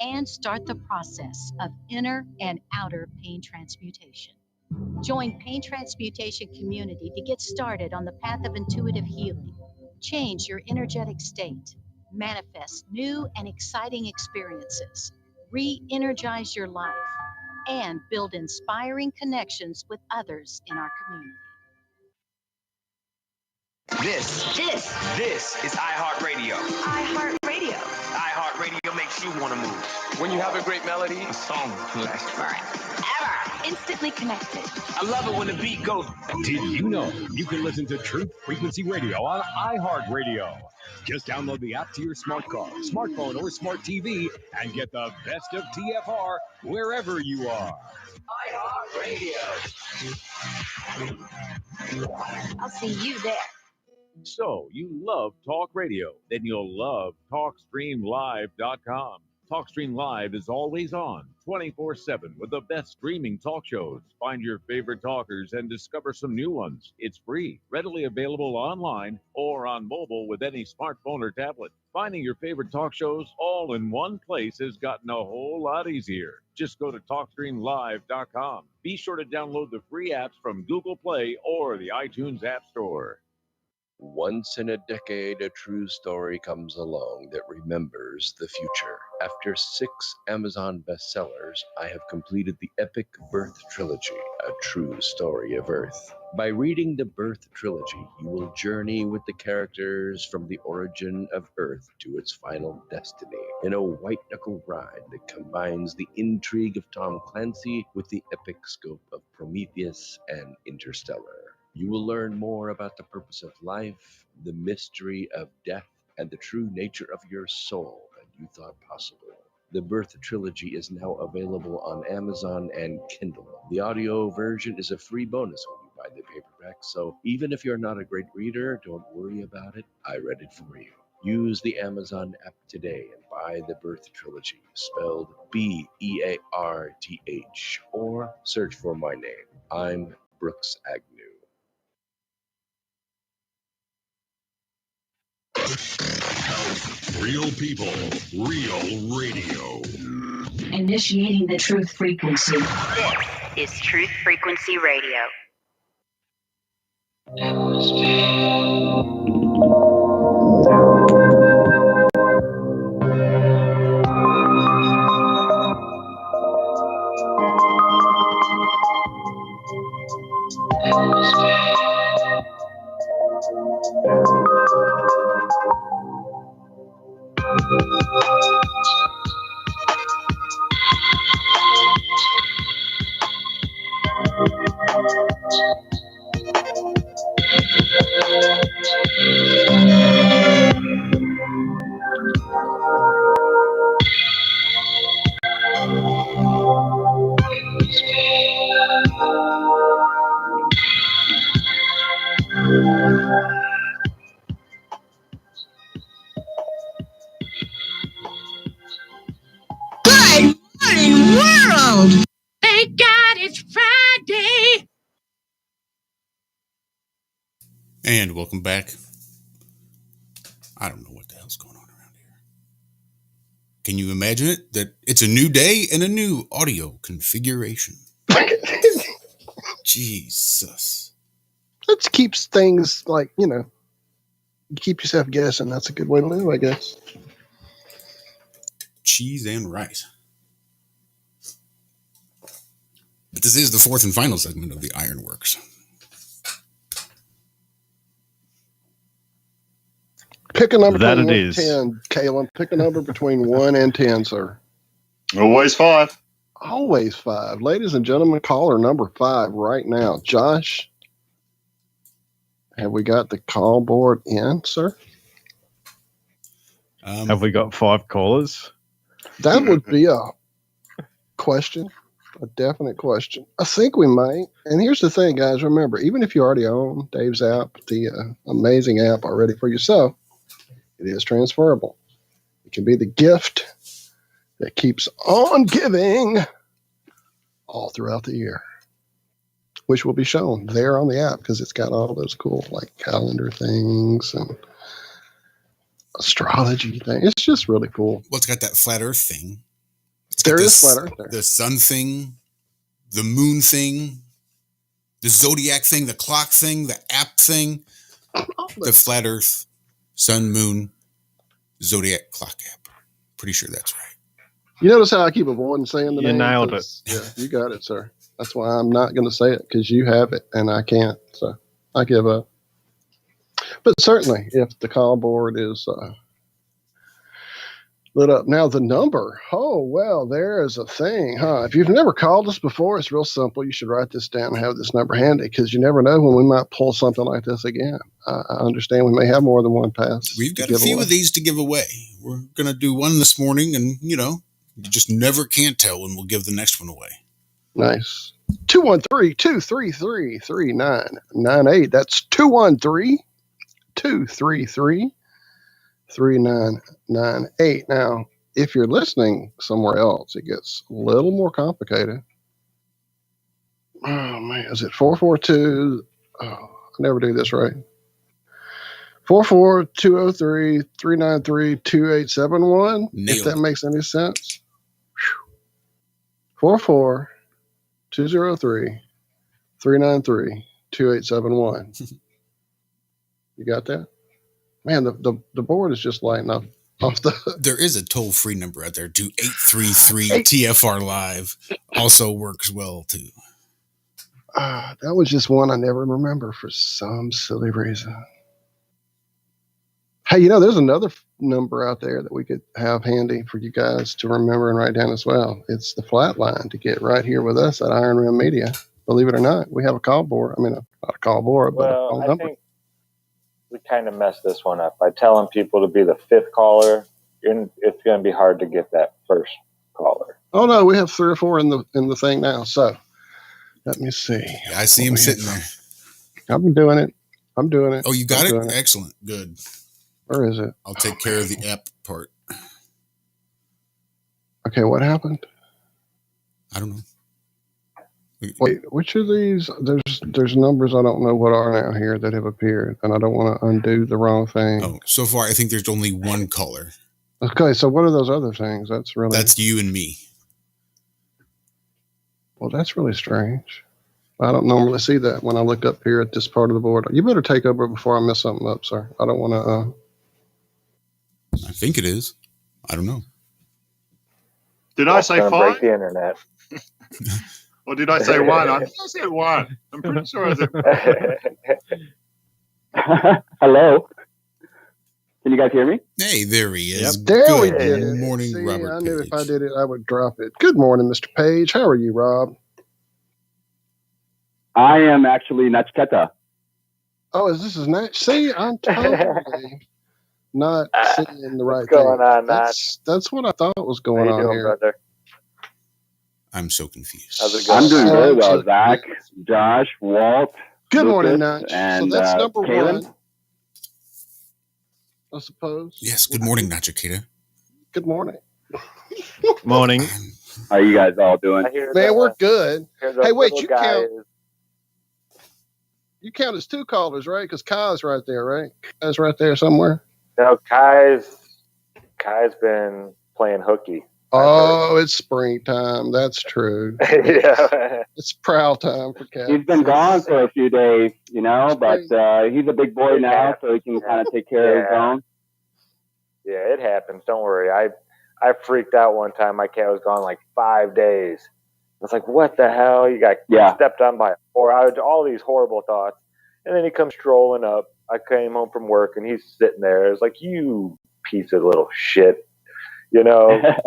and start the process of inner and outer pain transmutation. Join Pain Transmutation Community to get started on the path of intuitive healing. Change your energetic state. Manifest new and exciting experiences. Re-energize your life and build inspiring connections with others in our community. This is iHeartRadio. iHeartRadio. iHeartRadio makes you want to move. When you have a great melody, a song lasts forever. Instantly connected. I love it when the beat goes. Did you know you can listen to Truth Frequency Radio on iHeartRadio? Just download the app to your smart car, smartphone, or smart TV and get the best of TFR wherever you are. iHeartRadio. I'll see you there. So, you love talk radio? Then you'll love TalkStreamLive.com. TalkStream Live is always on, 24/7, with the best streaming talk shows. Find your favorite talkers and discover some new ones. It's free, readily available online or on mobile with any smartphone or tablet. Finding your favorite talk shows all in one place has gotten a whole lot easier. Just go to TalkStreamLive.com. Be sure to download the free apps from Google Play or the iTunes App Store. Once in a decade, a true story comes along that remembers the future. After 6 Amazon bestsellers, I have completed the epic Birth Trilogy, a true story of Earth. By reading the Birth Trilogy, you will journey with the characters from the origin of Earth to its final destiny in a white-knuckle ride that combines the intrigue of Tom Clancy with the epic scope of Prometheus and Interstellar. You will learn more about the purpose of life, the mystery of death, and the true nature of your soul than you thought possible. The Birth Trilogy is now available on Amazon and Kindle. The audio version is a free bonus when you buy the paperback, so even if you're not a great reader, don't worry about it. I read it for you. Use the Amazon app today and buy the Birth Trilogy, spelled Bearth, or search for my name. I'm Brooks Agnew. Real people, real radio. Initiating the truth frequency. This is Truth Frequency Radio. Good morning, world! Thank God it's Friday! And welcome back. I don't know what the hell's going on around here. Can you imagine it? That it's a new day and a new audio configuration. Jesus. That keeps things like, you keep yourself guessing. That's a good way to live, I guess. Cheese and rice. But this is the fourth and final segment of the Ironworx. Pick a number That between it 1 and is. 10, Caleb. Pick a number between 1 and 10, sir. Always 5. Always 5. Ladies and gentlemen, caller number 5 right now. Josh, have we got the call board in, sir? Have we got 5 callers? That would be a question, a definite question. I think we might. And here's the thing, guys. Remember, even if you already own Dave's app, the amazing app already for yourself, it is transferable. It can be the gift that keeps on giving all throughout the year, which will be shown there on the app because it's got all those cool like calendar things and astrology things. It's just really cool. Well, it's got that flat earth thing. There is flat earth there. The sun thing, the moon thing, the zodiac thing, the clock thing, the app thing, the flat earth, sun, moon, zodiac clock app. Pretty sure that's right. You notice how I keep avoiding saying the You name? nailed it. Yeah, you got it, sir. That's why I'm not going to say it because you have it and I can't. So I give up. But certainly, if the call board is lit up. Now, the number. Oh, well, there is a thing, huh? If you've never called us before, it's real simple. You should write this down and have this number handy because you never know when we might pull something like this again. I understand we may have more than one pass. We've got a few of these to give away. We're going to do one this morning, and, you just never can't tell when we'll give the next one away. Nice. 213-233-3998. That's 213-233-3998. Now, if you're listening somewhere else, it gets a little more complicated. Oh, man. Is it 442? Oh, I never do this right. 44203-393-2871. If that makes any sense. 44203-393-2871. You got that? Man, the board is just lighting up off the. There is a toll-free number out there too. 833 TFR Live also works well too. That was just one I never remember for some silly reason. Hey, there's another number out there that we could have handy for you guys to remember and write down as well. It's the flat line to get right here with us at Iron Rim Media. Believe it or not, we have a call board. I mean, not a call board, but a call number. I think we kind of messed this one up by telling people to be the 5th caller. It's going to be hard to get that first caller. Oh no, we have 3 or 4 in the thing now. So let me see. Yeah, I see him sitting there. I'm doing it. I'm doing it. Oh, you got I'm it? doing Excellent. Good. Where is it? I'll take care of the app part. Okay, what happened? I don't know. Wait, which of these? There's numbers I don't know what are now here that have appeared, and I don't want to undo the wrong thing. Oh, so far I think there's only one color. Okay, so what are those other things? That's you and me. Well, that's really strange. I don't normally see that when I look up here at this part of the board. You better take over before I mess something up, sir. I don't want to. I think it is. I don't know. Did I say 5? Break the internet. Or did I say 1? I think I said 1. I'm pretty sure I said 1. Hello. Can you guys hear me? Hey, there he is. Yep. There we Good did it. morning, See, Robert I knew Page. if I did it, I would drop it. Good morning, Mr. Page. How are you, Rob? I am actually Nachketa. Oh, this is Natch? See, I'm totally not seeing the right What's going thing. on, Natch? That's what I thought was going How you on doing, here. brother? I'm so confused. How's it going? I'm doing very well. Zach, Josh, Walt. Good morning, Lucas, Natch. and So that's number Kaylin. 1, I suppose. Yes. Good morning, Nachikita. Good morning. Morning. How you guys all doing? Man, we're good. Hey, wait, you count? You count as 2 callers, right? Because Kai's right there, right? Kai's right there somewhere. No, Kai's been playing hooky. Oh, it's springtime. That's true. Yeah. It's prowl time for Kai. He's been gone for a few days, but he's a big boy now, so he can kind of take care of his own. Yeah, it happens. Don't worry. I freaked out one time. My cat was gone like 5 days. I was like, what the hell? You got stepped on by a horse. I had all these horrible thoughts. And then he comes strolling up. I came home from work, and he's sitting there. It's like, you piece of little shit,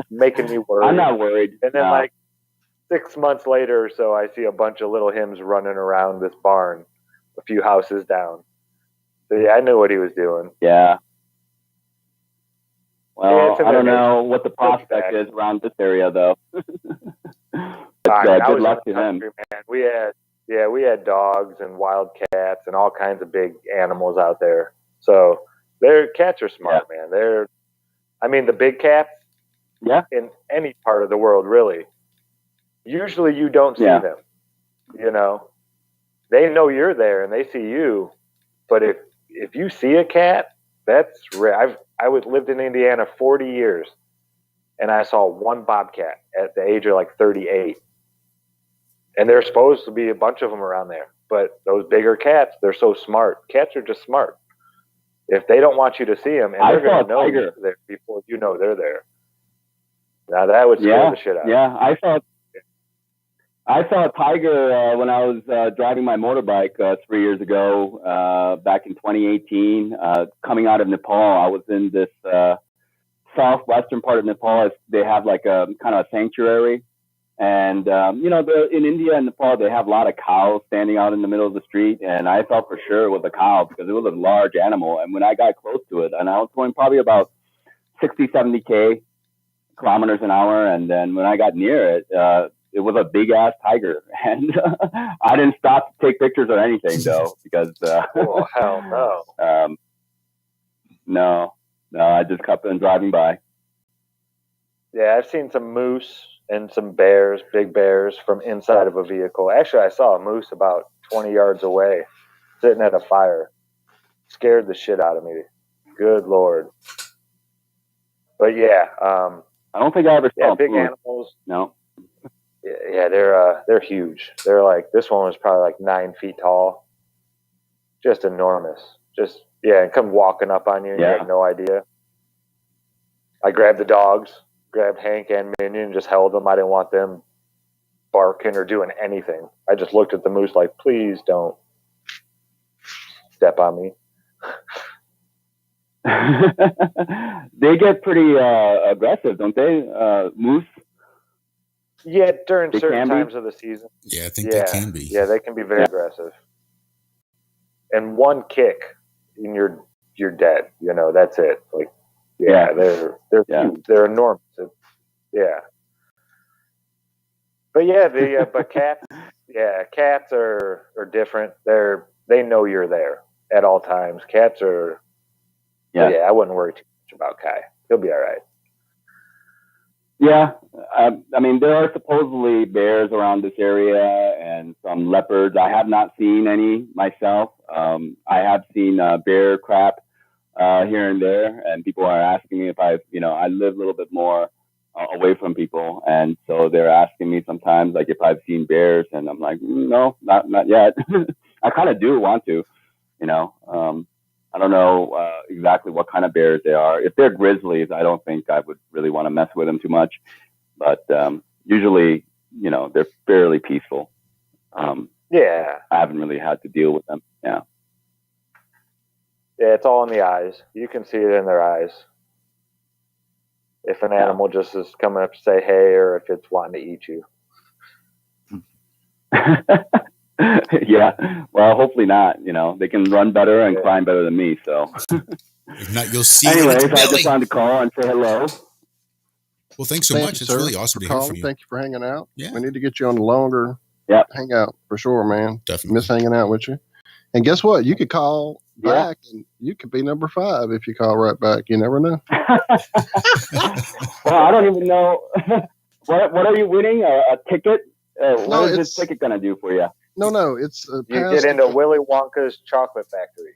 making me worried. I'm not worried. And then like 6 months later or so, I see a bunch of little hymns running around this barn a few houses down. So yeah, I knew what he was doing. Yeah. Well, Yeah, I don't know what the prospect is around this area, though. Good luck to him. Man. We had dogs and wild cats and all kinds of big animals out there. So their cats are smart, man. The big cats. Yeah. In any part of the world, really. Usually, you don't see them. They know you're there and they see you. But if you see a cat, that's rare. I lived in Indiana 40 years, and I saw one bobcat at the age of like 38. And there's supposed to be a bunch of them around there. But those bigger cats, they're so smart. Cats are just smart. If they don't want you to see them, and they're going to know you're there before you know they're there. Now that would scare the shit out of me. Yeah, I saw a tiger when I was driving my motorbike 3 years ago, back in 2018, coming out of Nepal. I was in this southwestern part of Nepal. They have like a kind of a sanctuary. And, in India and Nepal, they have a lot of cows standing out in the middle of the street. And I thought for sure it was a cow because it was a large animal. And when I got close to it, and I was going probably about 60, 70 kilometers an hour. And then when I got near it, it was a big ass tiger. And I didn't stop to take pictures or anything, though, because oh, hell no. No, I just kept on driving by. Yeah, I've seen some moose and some bears, big bears, from inside of a vehicle. Actually, I saw a moose about 20 yards away, sitting at a fire. Scared the shit out of me. Good Lord. But yeah, I don't think I ever saw big moose. Animals. No. Yeah, they're huge. They're like, this one was probably like 9 feet tall. Just enormous. And come walking up on you and you have no idea. I grabbed the dogs, grabbed Hank and Minion, just held them. I didn't want them barking or doing anything. I just looked at the moose like, please don't step on me. They get pretty aggressive, don't they? Moose? Yeah, during certain times of the season. Yeah, I think they can be. Yeah, they can be very aggressive. And one kick and you're dead. That's it. Like, they're huge. They're enormous. But cats, cats are different. They're they know you're there at all times. Cats are, yeah, I wouldn't worry too much about Kai. He'll be all right. Yeah, I mean, there are supposedly bears around this area and some leopards. I have not seen any myself. I have seen bear crap here and there, and people are asking me if I live a little bit more away from people, and so they're asking me sometimes like if I've seen bears, and I'm like, no, not yet. I kind of do want to, I don't know exactly what kind of bears they are. If they're grizzlies, I don't think I would really want to mess with them too much. But usually, they're fairly peaceful. Yeah. I haven't really had to deal with them. Yeah. Yeah, it's all in the eyes. You can see it in their eyes. If an animal just is coming up to say hey, or if it's wanting to eat you. Yeah. Well, hopefully not. They can run better and climb better than me. So. If not, you'll see. Anyways, I just wanted to call and say hello. Well, thanks so much. It's really awesome to hear from you. Thank you for hanging out. Yeah. We need to get you on a longer hangout for sure, man. Definitely. Miss hanging out with you. And guess what? You could call back and you could be number 5 if you call right back. You never know. Well, I don't even know. What are you winning? A ticket? What is this ticket going to do for you? No. It's you get into Willy Wonka's chocolate factory.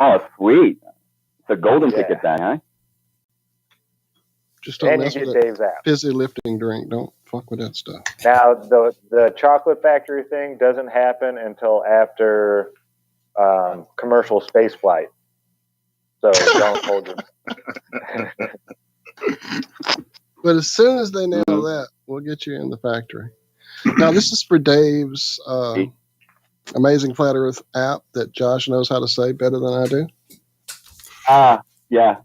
Oh, sweet. It's a golden ticket then, huh? Just don't and mess you with get that Dave's app. fizzy lifting drink. Don't fuck with that stuff. Now, the chocolate factory thing doesn't happen until after commercial space flight. So don't hold your... But as soon as they nail that, we'll get you in the factory. Now, this is for Dave's Amazing Flat Earth app that Josh knows how to say better than I do. Yeah.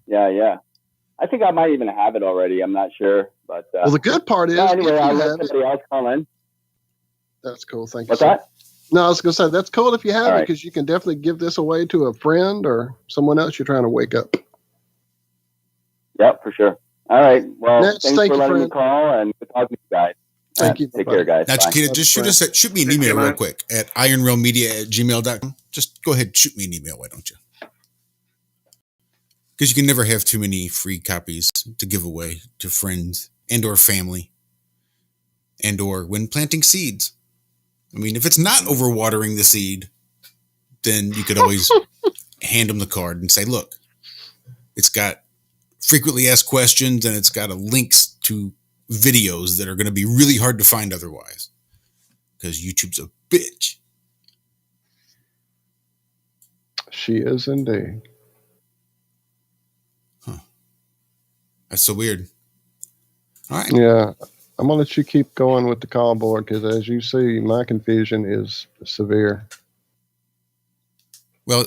I think I might even have it already. I'm not sure. But well, the good part is... anyway, I'll let somebody else call in. That's cool. Thank you. What's that? No, I was going to say, that's cool if you have it, because you can definitely give this away to a friend or someone else you're trying to wake up. Yep, for sure. All right. Well, Nets, thanks for letting me call, and good talking to you guys. Thank you. Take care, guys. Now, Bye. Chiquita, just shoot me an email real quick at ironrailmedia@gmail.com. Just go ahead and shoot me an email, why don't you? Because you can never have too many free copies to give away to friends and or family and or when planting seeds. I mean, if it's not overwatering the seed, then you could always hand them the card and say, look, it's got frequently asked questions and it's got links to videos that are going to be really hard to find otherwise because YouTube's a bitch. She is indeed. That's so weird. All right. Yeah. I'm going to let you keep going with the call board because, as you see, my confusion is severe. Well,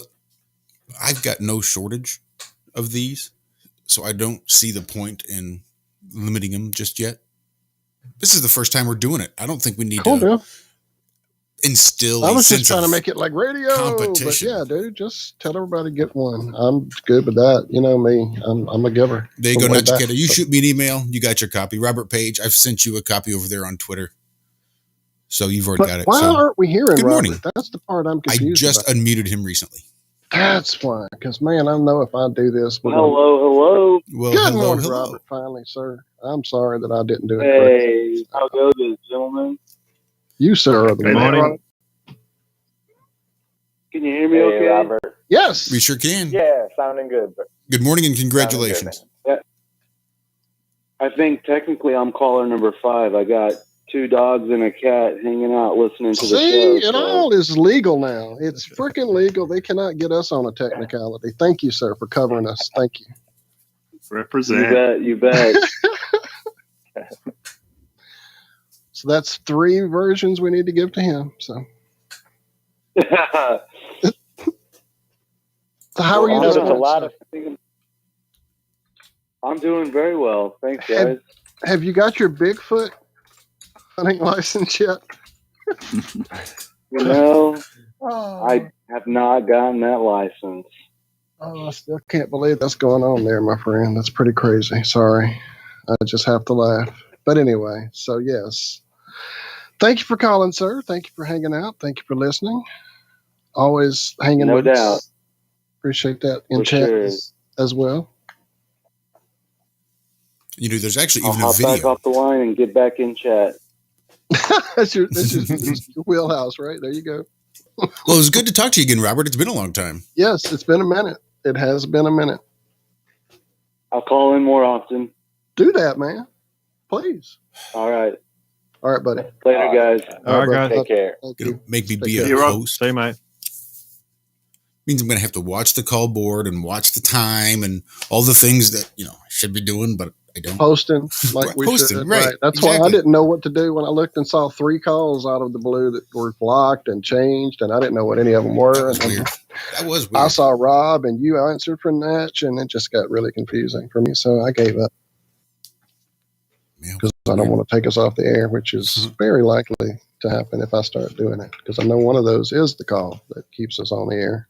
I've got no shortage of these, so I don't see the point in limiting them just yet. This is the first time we're doing it. I don't think we need to instill I a was sense just trying to of make it like radio. competition. But yeah, dude, just tell everybody to get one. I'm good with that. You know me. I'm a giver. There you go, Nachiketa. You shoot me an email. You got your copy. Robert Page, I've sent you a copy over there on Twitter. So you've already got it. Why aren't we hearing good Robert? morning. That's the part I'm I confused just about. unmuted him recently. That's why. Because, man, I know if I do this. Hello. Well, good hello, morning, hello. Robert, finally, sir. I'm sorry that I didn't do it. Hey, how goes it, gentlemen? You, sir, are the Good morning. Can you hear me Hey, okay? Robert. Yes. We sure can. Yeah, sounding good. Good morning and congratulations. I think technically I'm caller number 5. I got 2 dogs and a cat hanging out listening to the See, show. it all is legal now. It's freaking legal. They cannot get us on a technicality. Thank you, sir, for covering us. Thank you. Represent. You bet. So that's 3 versions we need to give to him. So how are you There's doing? a lot of I'm doing very well. Thanks, guys. Have you got your Bigfoot hunting license yet? You know, I have not gotten that license. Oh, I still can't believe that's going on there, my friend. That's pretty crazy. Sorry. I just have to laugh. But anyway, so yes. Thank you for calling, sir. Thank you for hanging out. Thank you for listening. always hanging No with doubt. us. Appreciate that in For chat sure. as well. You know, there's actually I'll even a hop back video. off the line and get back in chat. That's your wheelhouse, right? There you go. Well, it was good to talk to you again, Robert. It's been a long time. Yes, it's been a minute. It has been a minute. I'll call in more often. Do that, man. Please. All right. All right, buddy. Later, guys. All right, guys. Take care. Thank Gonna you. make me Take be care. a host. See you, mate. Means I'm going to have to watch the call board and watch the time and all the things that, you know, I should be doing, but I don't. Posting like we Posting, should. right. That's why I Exactly. didn't know what to do when I looked and saw 3 calls out of the blue that were blocked and changed, and I didn't know what any of them were. That was And weird. That was I weird. saw Rob and you answered for Natch, and it just got really confusing for me. So I gave up Yeah, because I don't want to take us off the air, which is very likely to happen if I start doing it, because I know one of those is the call that keeps us on the air.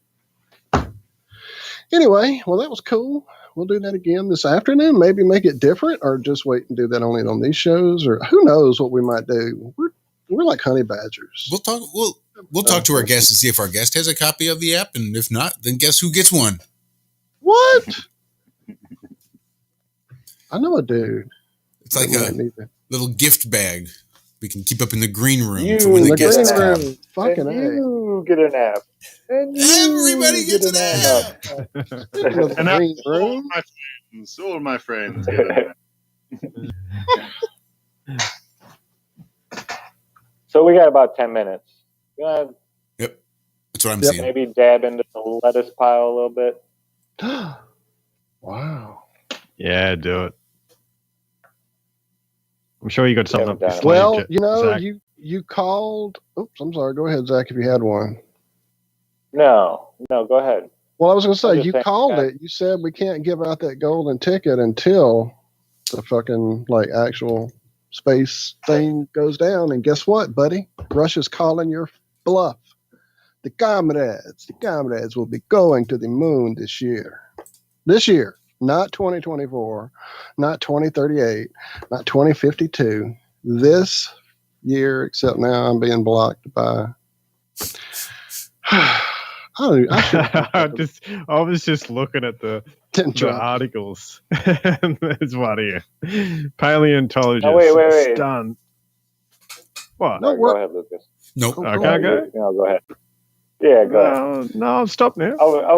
Anyway, well, that was cool. We'll do that again this afternoon. Maybe make it different, or just wait and do that only on these shows, or who knows what we might do. We're like honey badgers. We'll talk. We'll talk to our guest and see if our guest has a copy of the app, and if not, then guess who gets one? What? I know a dude. It's like That a might need to- little gift bag we can keep up in the green room You for when the the guests green come. room. Fucking And A. you get an app. And you Everybody gets an app. Speaking of the And that's green all room, my friends. All my friends. Get it. So we got about 10 minutes. You wanna Yep, that's what I'm Yep. seeing. maybe dab into the lettuce pile a little bit? wow. Yeah, do it. I'm sure you got something up your sleeve. Well, you know, Zach. you called. Oops, I'm sorry. Go ahead, Zach, if you had one. No, go ahead. Well, I was going to I'm say, just you saying, called yeah. it. You said we can't give out that golden ticket until the fucking like actual space thing goes down. And guess what, buddy? Russia's calling your bluff. The comrades will be going to the moon this year. This year, not 2024, not 2038, not 2052. This year, except now I'm being blocked by. I was just looking at the articles. There's one here. Paleontologist Oh, wait. stunned. What? No, Go ahead, Lucas. Nope. Oh, can I go? No, go ahead. Yeah, go ahead. No, stop now. I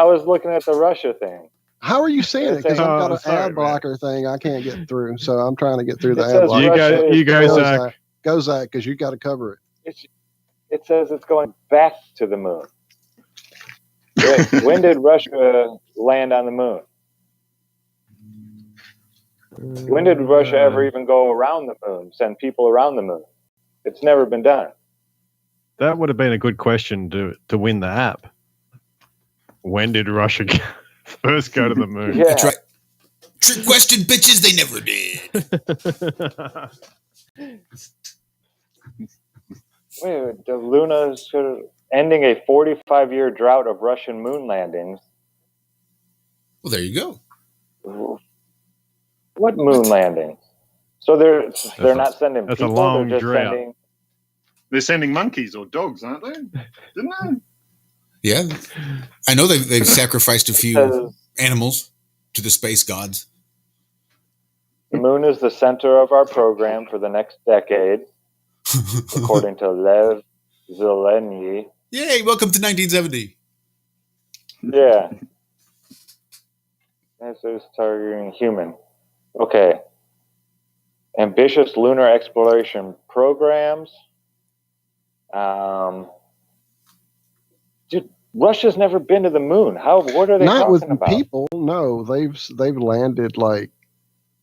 was looking at the Russia thing. How are you seeing it? Because I've got an sorry, ad blocker thing I can't get through. So I'm trying to get through the It ad says blocker. You go, Zach. Go, Zach, because you got to cover it. It says it's going back to the moon. Wait, when did Russia land on the moon? When did Russia ever even go around the moon, send people around the moon? It's never been done. That would have been a good question to win the app. When did Russia first go to the moon? Yeah. That's right. Trick question, bitches. They never did. Wait, the Luna is sort of ending a 45-year drought of Russian moon landings. Well, there you go. What moon landings? So they're not sending that's a people. long They're just drought. sending. They're sending monkeys or dogs, aren't they? Didn't they? Yeah, I know they've sacrificed a few Because animals to the space gods. the moon is the center of our program for the next decade, according to Lev Zelensky. Yay! Welcome to 1970. Yeah. This is targeting human. Okay. Ambitious lunar exploration programs. Dude, Russia's never been to the moon. What are they Not talking with about? people. No, they've landed like,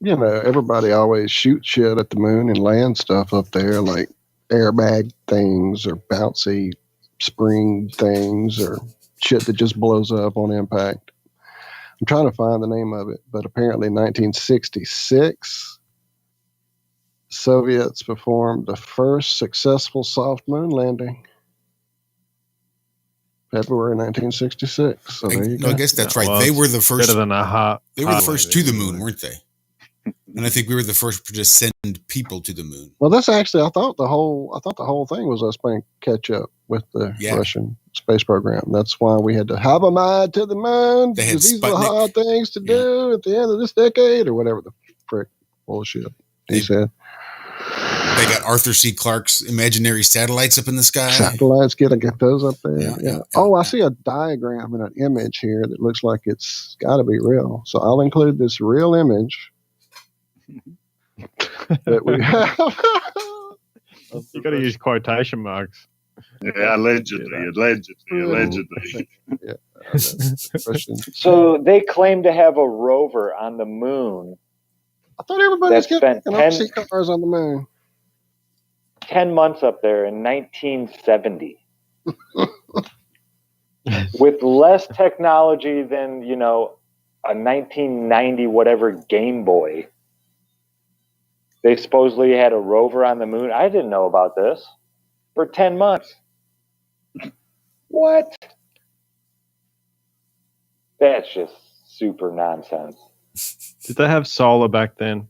you know, everybody always shoots shit at the moon and land stuff up there, like airbag things or bouncy spring things or shit that just blows up on impact. I'm trying to find the name of it, but apparently 1966, Soviets performed the first successful soft moon landing. February 1966. So there you go. I guess that's right. Well, They were the first. better than a hard. They were the first to the moon, weren't they? And I think we were the first to send people to the moon. Well, that's actually I thought the whole thing was us playing catch up with the Russian space program. That's why we had to have a mind to the moon because these are the hard things to do at the end of this decade or whatever the frick bullshit he said. They got Arthur C. Clarke's imaginary satellites up in the sky. Satellites, get those up there. Yeah. Oh, I see a diagram and an image here that looks like it's got to be real. So I'll include this real image that we have. You got to use quotation marks. Yeah, allegedly. Yeah. So they claim to have a rover on the moon. I thought everybody's getting RC cars on the moon. 10 months up there in 1970 with less technology than, a 1990 whatever Game Boy. They supposedly had a rover on the moon. I didn't know about this for 10 months. What? That's just super nonsense. Did they have solar back then?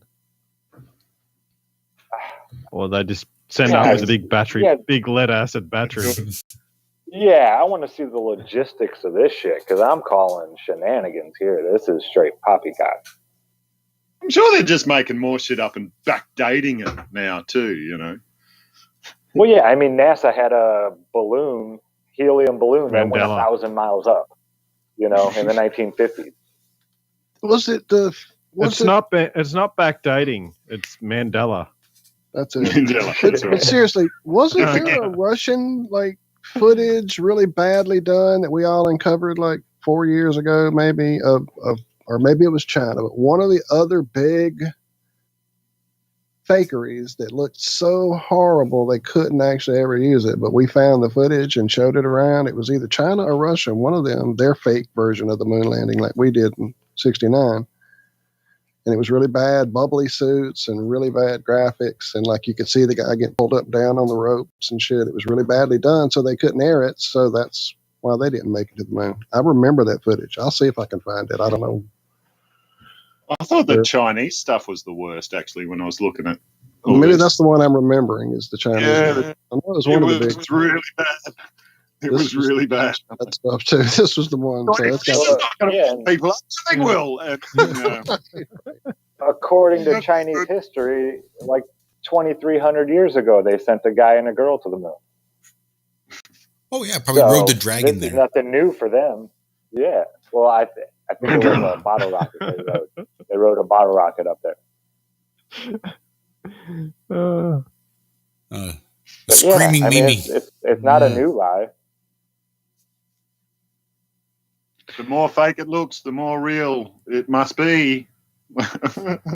Or they just send up with a big battery, big lead acid battery? Yeah, I want to see the logistics of this shit because I'm calling shenanigans here. This is straight poppycock. I'm sure they're just making more shit up and backdating it now too, Well, yeah, I mean, NASA had a helium balloon that went 1,000 miles up, in the 1950s. Was it It's not backdating. It's Mandela. That's it. Mandela. But seriously, wasn't there a Russian footage really badly done that we all uncovered 4 years ago, maybe or maybe it was China, but one of the other big fakeries that looked so horrible they couldn't actually ever use it, but we found the footage and showed it around. It was either China or Russia, one of them, their fake version of the moon landing like we did in 69. And it was really bad, bubbly suits and really bad graphics. And you could see the guy getting pulled up down on the ropes and shit. It was really badly done, so they couldn't air it. So that's why they didn't make it to the moon. I remember that footage. I'll see if I can find it. I don't know. I thought the Chinese stuff was the worst, actually, when I was looking at maybe that's the one I'm remembering is the Chinese. Yeah, I know it was one of the big. It was really bad. It was really bad. That stuff too. This was the one. So it's got people up. They will. According to Chinese history, 2,300 years ago, they sent a guy and a girl to the moon. Oh yeah, probably rode the dragon this there. Is nothing new for them. Yeah. Well, I think it was a bottle rocket they rode. They rode a bottle rocket up there. Screaming Mimi. It's not a new lie. The more fake it looks, the more real it must be.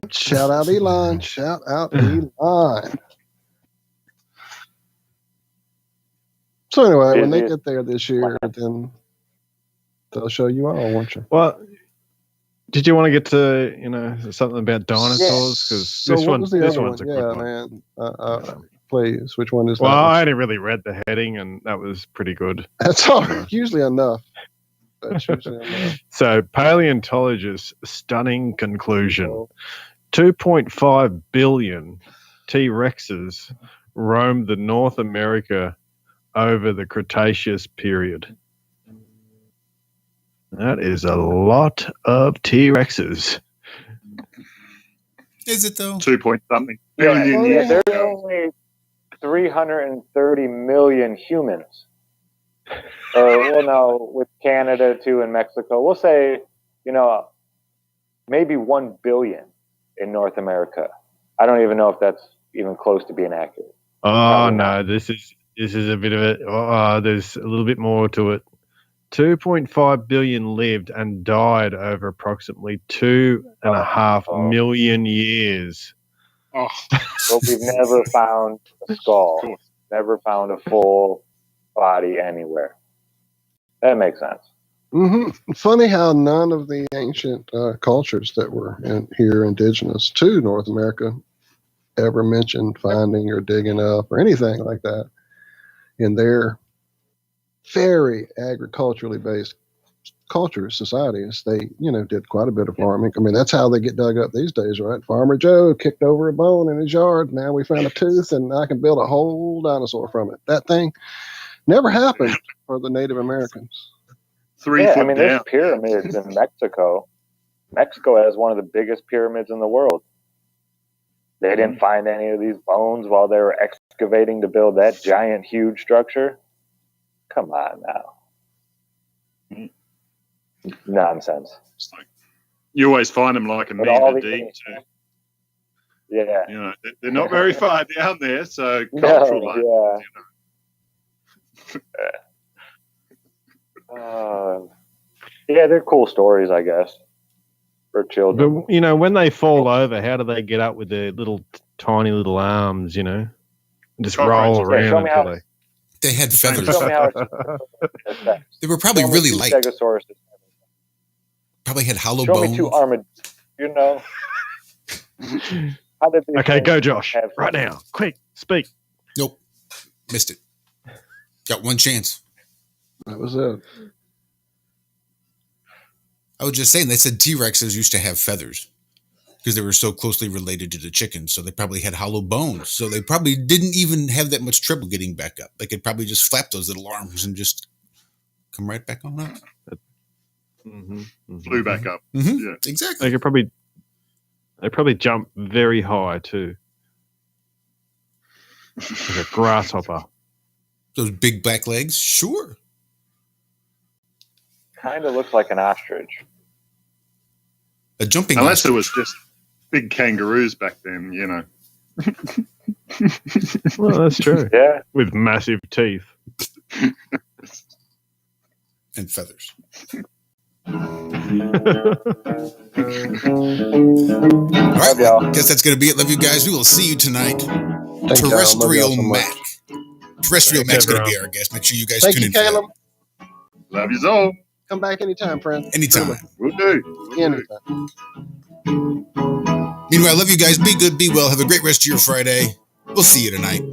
Shout out Elon. Shout out Elon. So anyway, when they get there this year, then they'll show you all, won't you? Well, did you want to get to something about dinosaurs? Because this one's a good one. Man. Please, which one is that? Well, I only really read the heading, and that was pretty good. That's all. Usually enough. So, paleontologists' stunning conclusion: 2.5 billion T-Rexes roamed the North America over the Cretaceous period. That is a lot of T-Rexes. Is it though? 2 point something billion. years There's ago. only 330 million humans. Well, no, with Canada too and Mexico, we'll say, maybe 1 billion in North America. I don't even know if that's even close to being accurate. Oh no, this is a bit of it. There's a little bit more to it. 2.5 billion lived and died over approximately 2.5 million years. Oh. But we've never found a skull, never found a full body anywhere. That makes sense. Mm-hmm. Funny how none of the ancient cultures that were here indigenous to North America ever mentioned finding or digging up or anything like that in their very agriculturally based cultures, societies, they, did quite a bit of farming. I mean, that's how they get dug up these days, right? Farmer Joe kicked over a bone in his yard. Now we found a tooth and I can build a whole dinosaur from it. That thing never happened for the Native Americans. 3 foot down. There's pyramids in Mexico. Mexico has one of the biggest pyramids in the world. They didn't find any of these bones while they were excavating to build that giant, huge structure. Come on now. Nonsense. You always find them like a meter deep, too. Yeah. They're not very far down there, so cultural. They're cool stories, I guess, for children. But, when they fall over, how do they get up with their tiny little arms, and just roll around until they had feathers. Show me how they were probably really light. Probably had hollow bones. Show me 2 armored, How did okay, go, Josh. Right now. Quick, speak. Nope. Missed it. Got one chance. That was it. I was just saying, they said T-Rexes used to have feathers because they were so closely related to the chickens. So they probably had hollow bones. So they probably didn't even have that much trouble getting back up. They could probably just flap those little arms and just come right back on up. Flew back up. Mm-hmm. Yeah, exactly. They probably jump very high too, like a grasshopper. Those big back legs, sure. Kind of looks like an ostrich. A jumping. Unless it was just big kangaroos back then, Well, that's true. Yeah, with massive teeth and feathers. All right, well, guess that's going to be it. Love you guys. We will see you tonight. Terrestrial Mac. Terrestrial Mac's going to be our guest. Make sure you guys tune in. Caleb. Love you all. Come back anytime, friend. Anytime. We'll do. Anytime. Meanwhile, love you guys. Be good, be well. Have a great rest of your Friday. We'll see you tonight.